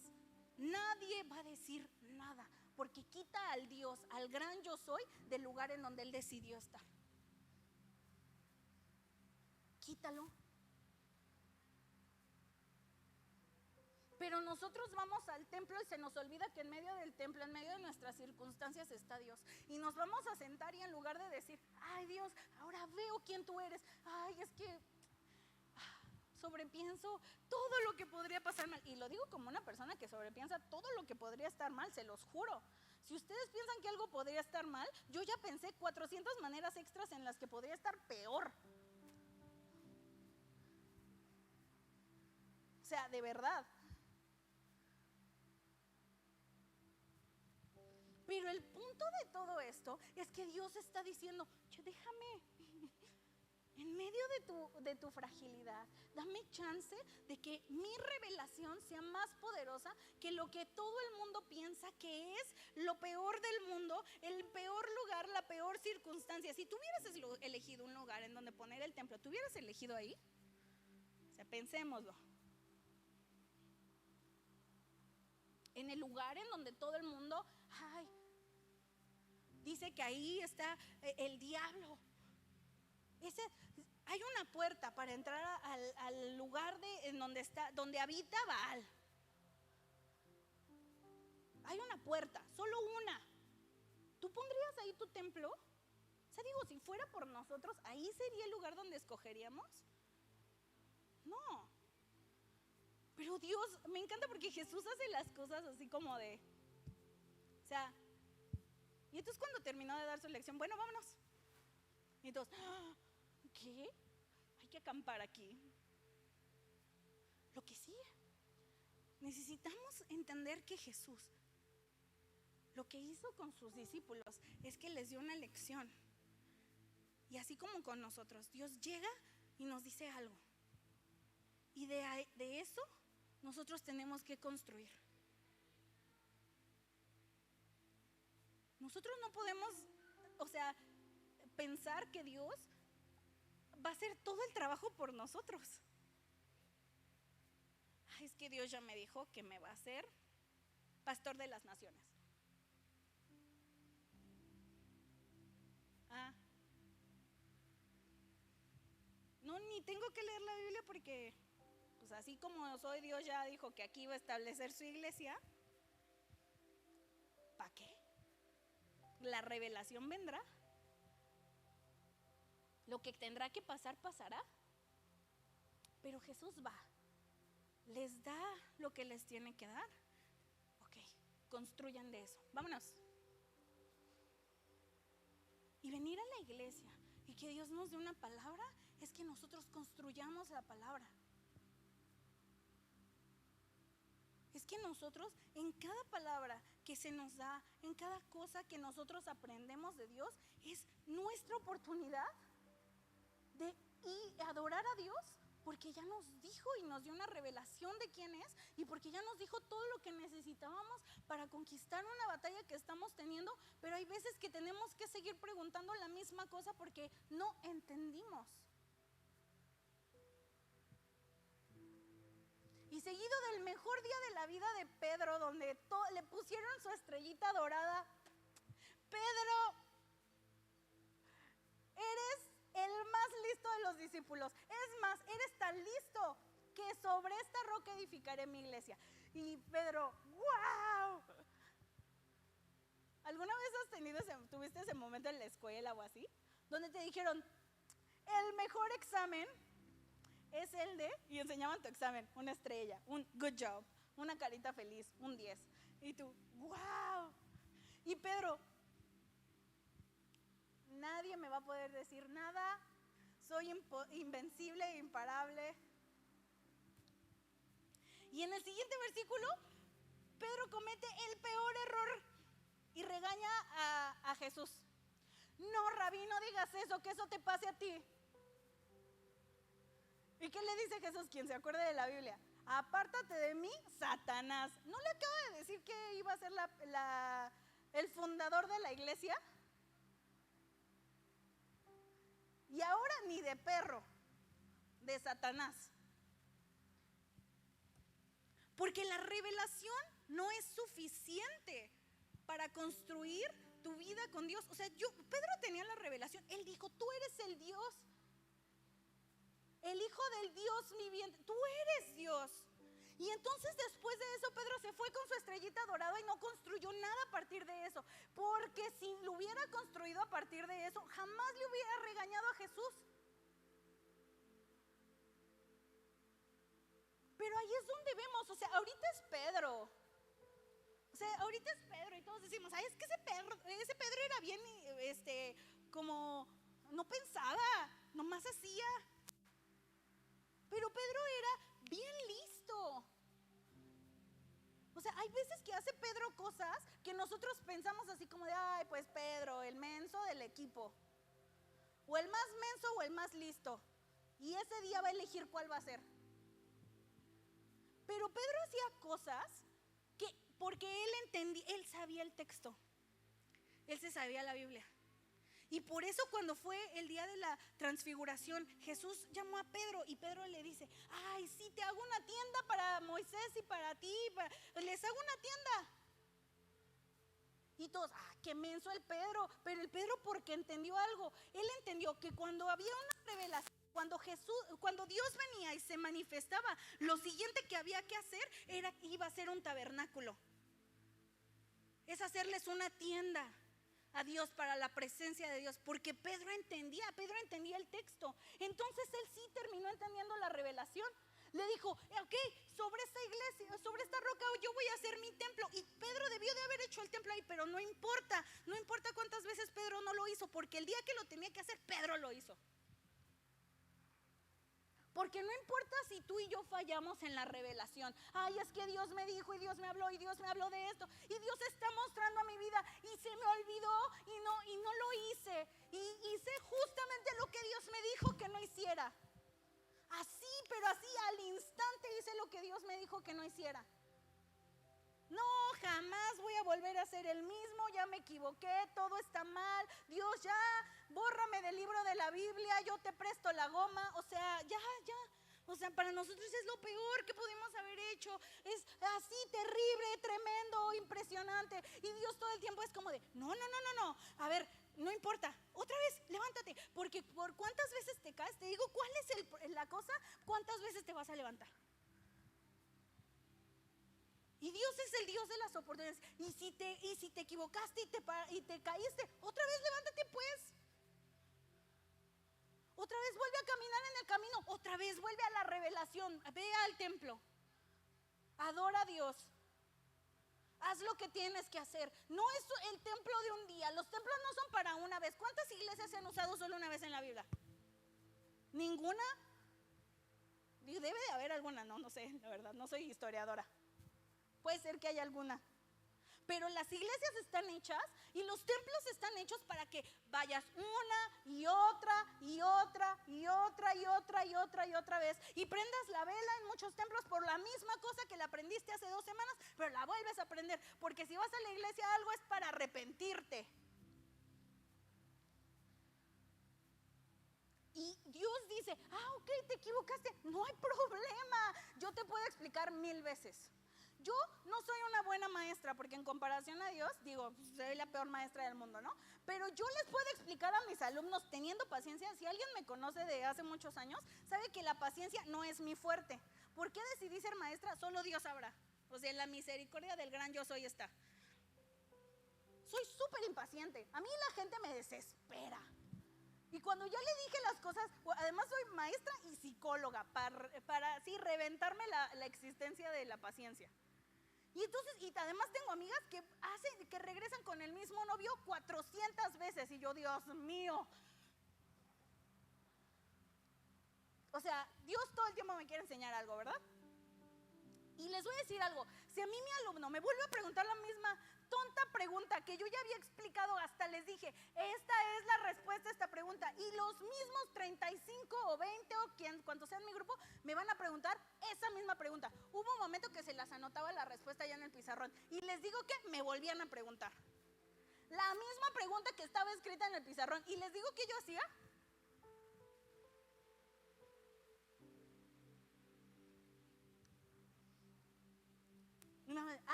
Nadie va a decir nada, porque quita al Dios, al gran yo soy, del lugar en donde Él decidió estar. quítalo. Pero nosotros vamos al templo y se nos olvida que en medio del templo, en medio de nuestras circunstancias está Dios. Y nos vamos a sentar y en lugar de decir, ay Dios, ahora veo quién tú eres. Ay, es que sobrepienso todo lo que podría pasar mal. Y lo digo como una persona que sobrepiensa todo lo que podría estar mal, se los juro. Si ustedes piensan que algo podría estar mal, yo ya pensé 400 maneras extras en las que podría estar peor. O sea, de verdad. Pero el punto de todo esto es que Dios está diciendo, déjame, en medio de tu fragilidad, dame chance de que mi revelación sea más poderosa que lo que todo el mundo piensa que es lo peor del mundo, el peor lugar, la peor circunstancia. Si tú hubieras elegido un lugar en donde poner el templo, ¿tú hubieras elegido ahí? O sea, pensémoslo. En el lugar en donde todo el mundo, dice que ahí está el diablo. Hay una puerta para entrar al lugar en donde habita Baal. Hay una puerta, solo una. ¿Tú pondrías ahí tu templo? O sea, digo, si fuera por nosotros, ¿ahí sería el lugar donde escogeríamos? No. Pero Dios, me encanta porque Jesús hace las cosas así como de, o sea, y entonces cuando terminó de dar su lección, bueno, vámonos. Y entonces, ¿qué? Hay que acampar aquí. Lo que sí, necesitamos entender que Jesús, lo que hizo con sus discípulos es que les dio una lección. Y así como con nosotros, Dios llega y nos dice algo. Y de eso nosotros tenemos que construir. Nosotros no podemos, pensar que Dios va a hacer todo el trabajo por nosotros. Es que Dios ya me dijo que me va a hacer pastor de las naciones. No, ni tengo que leer la Biblia porque, pues así como soy, Dios ya dijo que aquí va a establecer su iglesia. ¿Para qué? La revelación vendrá. Lo que tendrá que pasar, pasará. Pero Jesús va, les da lo que les tiene que dar. Ok, construyan de eso. Vámonos. Y venir a la iglesia y que Dios nos dé una palabra es que nosotros construyamos la palabra. Es que nosotros en cada palabra que se nos da, en cada cosa que nosotros aprendemos de Dios, es nuestra oportunidad de adorar a Dios, porque ya nos dijo y nos dio una revelación de quién es, y porque ya nos dijo todo lo que necesitábamos para conquistar una batalla que estamos teniendo. Pero hay veces que tenemos que seguir preguntando la misma cosa porque no entendimos. Y seguido del mejor día de la vida de Pedro, donde le pusieron su estrellita dorada, Pedro, eres el más listo de los discípulos. Es más, eres tan listo que sobre esta roca edificaré mi iglesia. Y Pedro, ¡wow! ¿Alguna vez tuviste ese momento en la escuela o así? Donde te dijeron, el mejor examen es el de, y enseñaban tu examen, una estrella, un good job, una carita feliz, un 10. Y tú, ¡wow! Y Pedro, nadie me va a poder decir nada, soy invencible e imparable. Y en el siguiente versículo, Pedro comete el peor error y regaña a Jesús. No, Rabí, no digas eso, que eso te pase a ti. ¿Y qué le dice Jesús? Quien se acuerde de la Biblia, apártate de mí, Satanás. ¿No le acaba de decir que iba a ser el fundador de la iglesia? Y ahora ni de perro, de Satanás. Porque la revelación no es suficiente para construir tu vida con Dios. O sea, Pedro tenía la revelación. Él dijo, tú eres el Dios. el Hijo del Dios viviente, tú eres Dios. Y entonces después de eso Pedro se fue con su estrellita dorada y no construyó nada a partir de eso, porque si lo hubiera construido a partir de eso, jamás le hubiera regañado a Jesús. Pero ahí es donde vemos, o sea, ahorita es Pedro. O sea, ahorita es Pedro y todos decimos, ay, es que ese Pedro era bien, como no pensaba, nomás hacía. Pero Pedro era bien listo. O sea, hay veces que hace Pedro cosas que nosotros pensamos así como de, ay, pues Pedro, el menso del equipo. O el más menso o el más listo. Y ese día va a elegir cuál va a ser. Pero Pedro hacía cosas que, porque él sabía el texto. Él se sabía la Biblia. Y por eso cuando fue el día de la transfiguración, Jesús llamó a Pedro y Pedro le dice, ay, sí, te hago una tienda para Moisés y para ti, les hago una tienda. Y todos, qué menso el Pedro. Pero el Pedro, porque entendió algo, él entendió que cuando había una revelación, cuando Dios venía y se manifestaba, lo siguiente que había que hacer iba a ser un tabernáculo. Es hacerles una tienda a Dios, para la presencia de Dios, porque Pedro entendía el texto. Entonces él sí terminó entendiendo la revelación. Le dijo, ok, sobre esta iglesia, sobre esta roca yo voy a hacer mi templo. Y Pedro debió de haber hecho el templo ahí, pero no importa cuántas veces Pedro no lo hizo, porque el día que lo tenía que hacer, Pedro lo hizo. Porque no importa si tú y yo fallamos en la revelación. Ay, es que Dios me dijo y Dios me habló y Dios me habló de esto. Y Dios está mostrando a mi vida y se me olvidó y no lo hice. Y hice justamente lo que Dios me dijo que no hiciera. Así, pero así al instante hice lo que Dios me dijo que no hiciera. No, jamás voy a volver a ser el mismo, ya me equivoqué, todo está mal. Dios, ya, bórrame del libro de la Biblia, yo te presto la goma. O sea, ya. O sea, para nosotros es lo peor que pudimos haber hecho. Es así terrible, tremendo, impresionante. Y Dios todo el tiempo es como de, no. A ver, no importa, otra vez, levántate. Porque por cuántas veces te caes, te digo, ¿cuál es la cosa? ¿Cuántas veces te vas a levantar? Y Dios es el Dios de las oportunidades. Y si te equivocaste y te caíste, otra vez levántate pues. Otra vez vuelve a caminar en el camino. Otra vez vuelve a la revelación. Ve al templo. Adora a Dios. Haz lo que tienes que hacer. No es el templo de un día. Los templos no son para una vez. ¿Cuántas iglesias se han usado solo una vez en la Biblia? ¿Ninguna? Debe de haber alguna, no sé, la verdad, no soy historiadora. Puede ser que haya alguna. Pero las iglesias están hechas y los templos están hechos para que vayas una y otra vez y prendas la vela en muchos templos por la misma cosa que la aprendiste hace 2 semanas, pero la vuelves a aprender, porque si vas a la iglesia algo es para arrepentirte. Y Dios dice, ok, te equivocaste, no hay problema, yo te puedo explicar 1000 veces. Yo no soy una buena maestra, porque en comparación a Dios, digo, soy la peor maestra del mundo, ¿no? Pero yo les puedo explicar a mis alumnos teniendo paciencia. Si alguien me conoce de hace muchos años, sabe que la paciencia no es mi fuerte. ¿Por qué decidí ser maestra? Solo Dios sabrá. O sea, en la misericordia del gran yo soy está. Soy súper impaciente. A mí la gente me desespera. Y cuando ya le dije las cosas, además soy maestra y psicóloga, para así reventarme la existencia de la paciencia. Y entonces, y además tengo amigas que regresan con el mismo novio 400 veces. Y yo, Dios mío. O sea, Dios todo el tiempo me quiere enseñar algo, ¿verdad? Y les voy a decir algo, si a mí mi alumno me vuelve a preguntar la misma tonta pregunta que yo ya había explicado, hasta les dije, esta es la respuesta a esta pregunta, y los mismos 35 o 20 o cuantos sean mi grupo, me van a preguntar esa misma pregunta. Hubo un momento que se las anotaba la respuesta ya en el pizarrón, y les digo que me volvían a preguntar la misma pregunta que estaba escrita en el pizarrón, y les digo que yo hacía.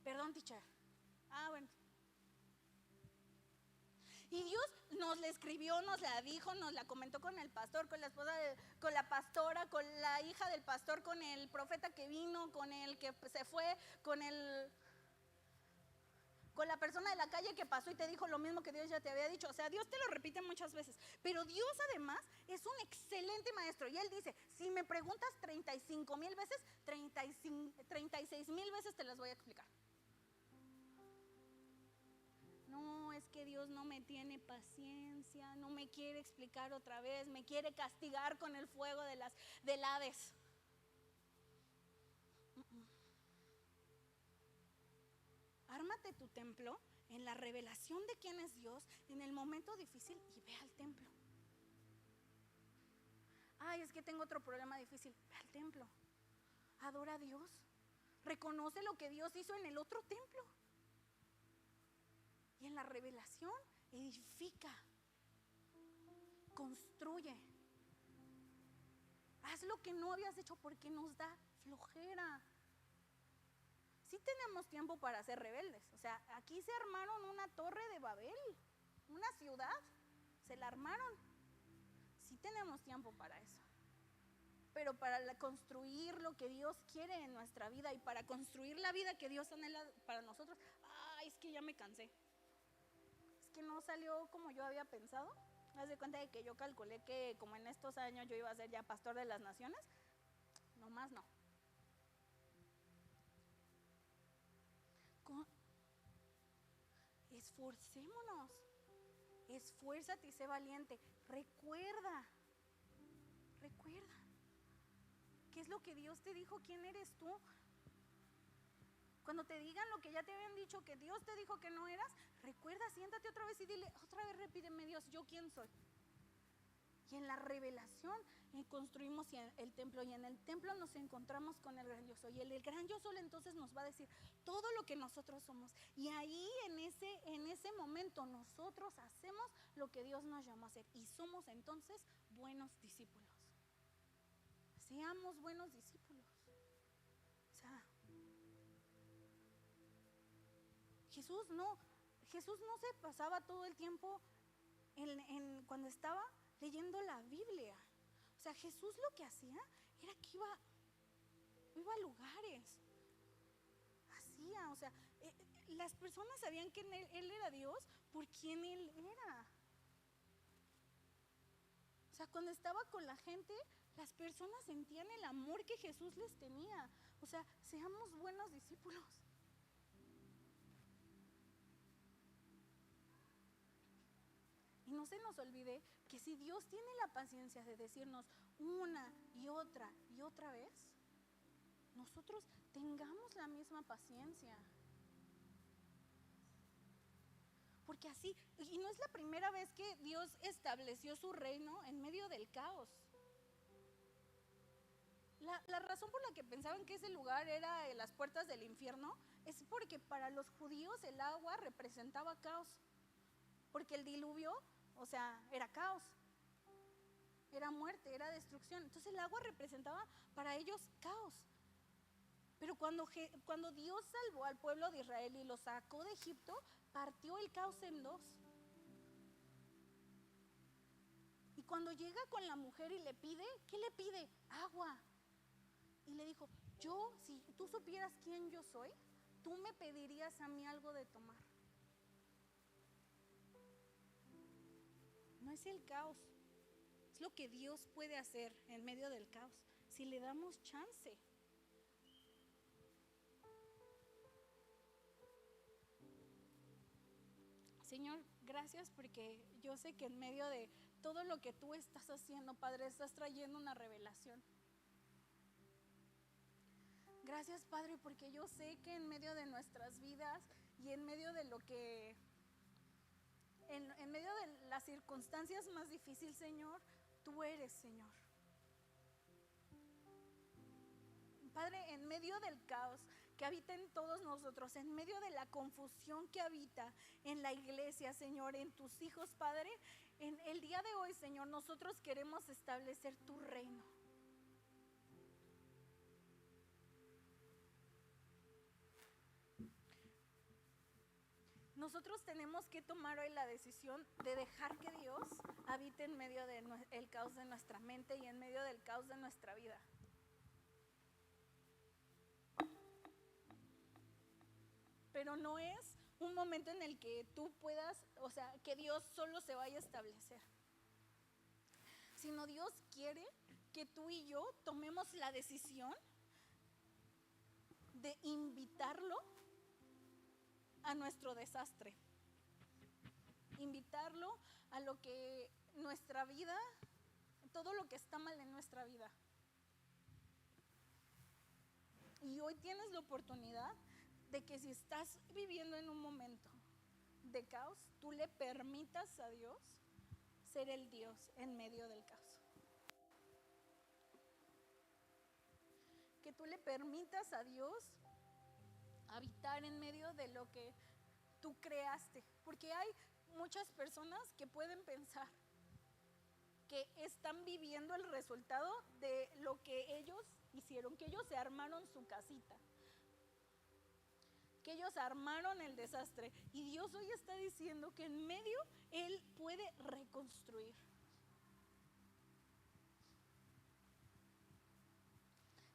Perdón, teacher. Bueno. Y Dios nos la escribió, nos la dijo, nos la comentó con el pastor, con la esposa, con la pastora, con la hija del pastor, con el profeta que vino, con el que se fue, con la persona de la calle que pasó y te dijo lo mismo que Dios ya te había dicho. O sea, Dios te lo repite muchas veces, pero Dios además es un excelente maestro. Y Él dice, si me preguntas 35,000 veces, 36,000 veces te las voy a explicar. No, es que Dios no me tiene paciencia, no me quiere explicar otra vez, me quiere castigar con el fuego del Hades. Ármate tu templo en la revelación de quién es Dios en el momento difícil y ve al templo. Ay, es que tengo otro problema difícil. Ve al templo. Adora a Dios. Reconoce lo que Dios hizo en el otro templo. Y en la revelación edifica, construye. Haz lo que no habías hecho porque nos da flojera. Sí tenemos tiempo para ser rebeldes. O sea, aquí se armaron una torre de Babel, una ciudad, se la armaron. Sí tenemos tiempo para eso. Pero para construir lo que Dios quiere en nuestra vida y para construir la vida que Dios anhela para nosotros, ay, es que ya me cansé. Es que no salió como yo había pensado. Haz de cuenta de que yo calculé que como en estos años yo iba a ser ya pastor de las naciones. No más no. Esforcémonos. Esfuérzate y sé valiente. Recuerda. ¿Qué es lo que Dios te dijo? ¿Quién eres tú? Cuando te digan lo que ya te habían dicho, que Dios te dijo que no eras, recuerda, siéntate otra vez y dile, otra vez repíteme, Dios, ¿yo quién soy? Y en la revelación construimos el templo, y en el templo nos encontramos con el gran yo soy. Y el gran yo soy entonces nos va a decir todo lo que nosotros somos. Y ahí en ese momento nosotros hacemos lo que Dios nos llamó a hacer. Y somos entonces buenos discípulos. Seamos buenos discípulos. O sea, Jesús no se pasaba todo el tiempo cuando estaba leyendo la Biblia. O sea, Jesús lo que hacía era que iba a lugares. Hacía, o sea, las personas sabían que él era Dios por quien Él era. O sea, cuando estaba con la gente, las personas sentían el amor que Jesús les tenía. O sea, seamos buenos discípulos. Y no se nos olvide que si Dios tiene la paciencia de decirnos una y otra vez, nosotros tengamos la misma paciencia. Porque así, y no es la primera vez que Dios estableció su reino en medio del caos. La razón por la que pensaban que ese lugar era las puertas del infierno es porque para los judíos el agua representaba caos. Porque el diluvio, o sea, era caos, era muerte, era destrucción. Entonces el agua representaba para ellos caos. Pero cuando Dios salvó al pueblo de Israel y lo sacó de Egipto, partió el caos en dos. Y cuando llega con la mujer y le pide, ¿qué le pide? Agua. Y le dijo, si tú supieras quién yo soy, tú me pedirías a mí algo de tomar. No es el caos, es lo que Dios puede hacer en medio del caos, si le damos chance. Señor, gracias porque yo sé que en medio de todo lo que tú estás haciendo, Padre, estás trayendo una revelación. Gracias, Padre, porque yo sé que en medio de nuestras vidas y en medio de lo que, en medio de las circunstancias más difíciles, Señor, tú eres, Señor. Padre, en medio del caos que habita en todos nosotros, en medio de la confusión que habita en la iglesia, Señor, en tus hijos, Padre, en el día de hoy, Señor, nosotros queremos establecer tu reino. nosotros tenemos que tomar hoy la decisión de dejar que Dios habite en medio del caos de nuestra mente y en medio del caos de nuestra vida. Pero no es un momento en el que tú puedas, o sea, que Dios solo se vaya a establecer. Sino Dios quiere que tú y yo tomemos la decisión de invitarlo a nuestro desastre. Invitarlo a lo que nuestra vida, todo lo que está mal en nuestra vida. Y hoy tienes la oportunidad de que si estás viviendo en un momento de caos, tú le permitas a Dios ser el Dios en medio del caos. Que tú le permitas a Dios habitar en medio de lo que tú creaste. Porque hay muchas personas que pueden pensar que están viviendo el resultado de lo que ellos hicieron, que ellos se armaron su casita, que ellos armaron el desastre. Y Dios hoy está diciendo que en medio Él puede reconstruir.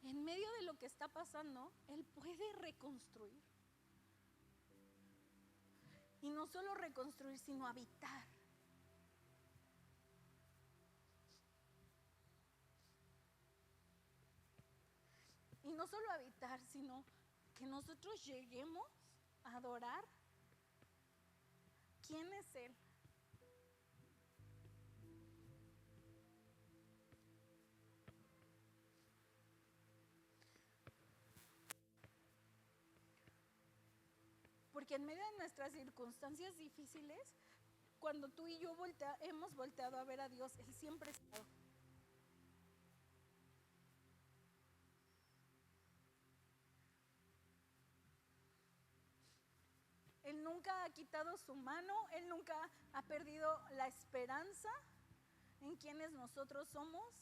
En medio de lo que está pasando, Él puede reconstruir. Y no solo reconstruir, sino habitar. Y no solo habitar, sino que nosotros lleguemos a adorar quién es Él. Porque en medio de nuestras circunstancias difíciles, cuando tú y yo hemos volteado a ver a Dios, Él siempre ha estado. Él nunca ha quitado su mano, Él nunca ha perdido la esperanza en quienes nosotros somos.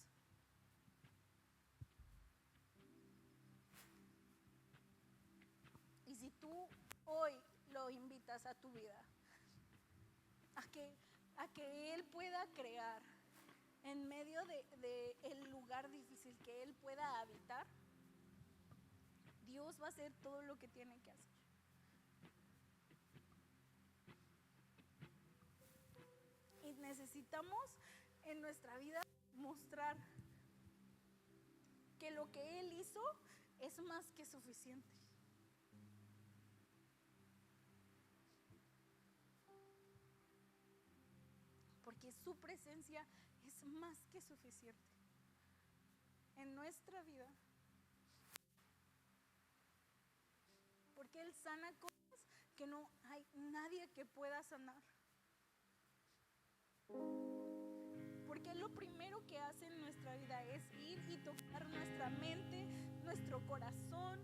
Y si tú hoy lo invitas a tu vida, a que Él pueda crear en medio de el lugar difícil, que Él pueda habitar, Dios va a hacer todo lo que tiene que hacer. Y necesitamos en nuestra vida mostrar que lo que Él hizo es más que suficiente. Porque su presencia es más que suficiente en nuestra vida. Porque Él sana cosas que no hay nadie que pueda sanar. Porque lo primero que hace en nuestra vida es ir y tocar nuestra mente, nuestro corazón.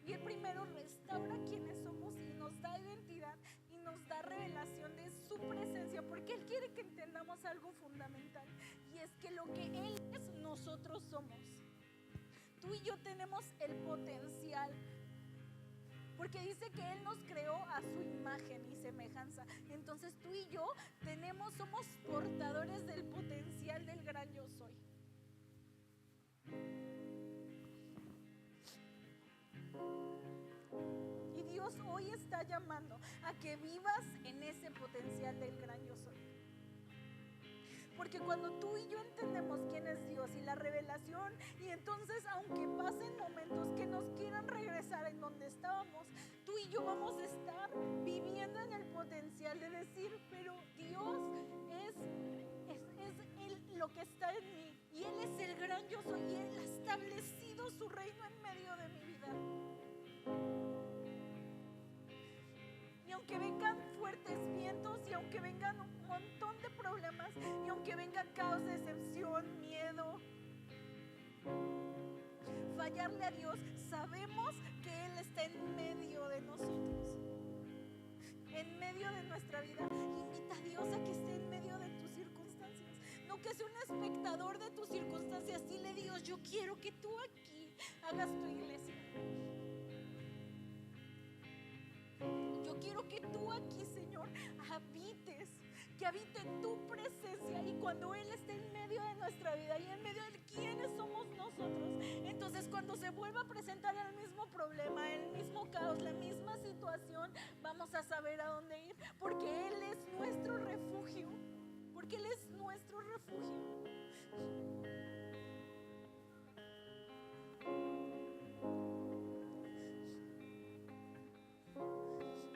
Y Él primero restaura quienes somos y nos da identidad y nos da revelación de su presencia, porque Él quiere que entendamos algo fundamental, y es que lo que Él es, nosotros somos. Tú y yo tenemos el potencial, porque dice que Él nos creó a su imagen y semejanza. Entonces tú y yo somos portadores del potencial del gran yo soy. Y Dios hoy está llamando a que vivas en ese potencial del gran yo soy. Porque cuando tú y yo entendemos quién es Dios y la revelación, y entonces aunque pasen momentos que nos quieran regresar en donde estábamos, tú y yo vamos a estar viviendo en el potencial de decir, pero Dios es Él lo que está en mí, y Él es el gran yo soy, y Él ha establecido su reino en medio de mi vida. Y aunque vengan fuertes vientos, y aunque vengan un montón de problemas, y aunque venga caos, decepción, miedo, fallarle a Dios, sabemos que Él está en medio de nosotros, en medio de nuestra vida. Invita a Dios a que esté en medio de tus circunstancias, no que sea un espectador de tus circunstancias. Dile: Dios, yo quiero que tú aquí hagas tu iglesia. Yo quiero que tú aquí, Señor, habites, que habite tu presencia. Y cuando Él esté en medio de nuestra vida y en medio de quiénes somos nosotros, entonces cuando se vuelva a presentar el mismo problema, el mismo caos, la misma situación, vamos a saber a dónde ir, porque Él es nuestro refugio, porque Él es nuestro refugio.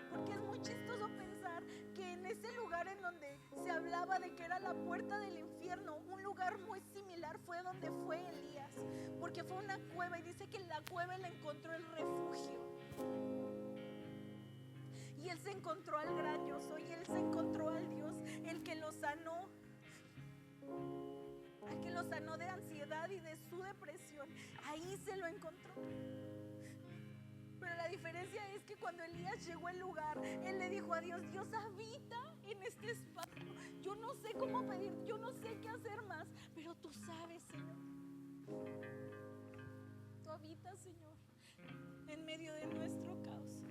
Porque es muy chistoso pensar que en ese lugar en donde se hablaba de que era la puerta del infierno, un lugar muy similar fue donde fue Elías, porque fue una cueva y dice que en la cueva él encontró el refugio. Y él se encontró al gran yo soy, y él se encontró al Dios, el que lo sanó, al que lo sanó de ansiedad y de su depresión. Ahí se lo encontró. Pero la diferencia es que cuando Elías llegó al lugar, él le dijo a Dios: Dios habita en este espacio. Yo no sé cómo pedir, yo no sé qué hacer más, pero tú sabes, Señor. Tú habitas, Señor, en medio de nuestro caos.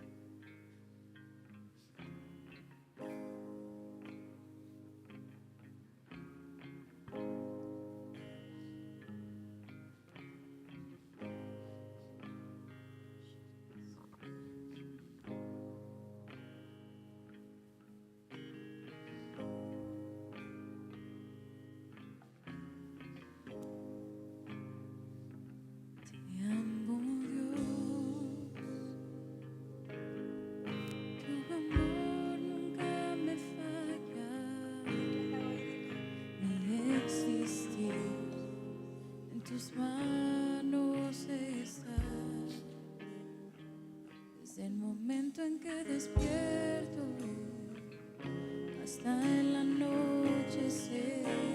Tus manos está, desde el momento en que despierto hasta el anochecer.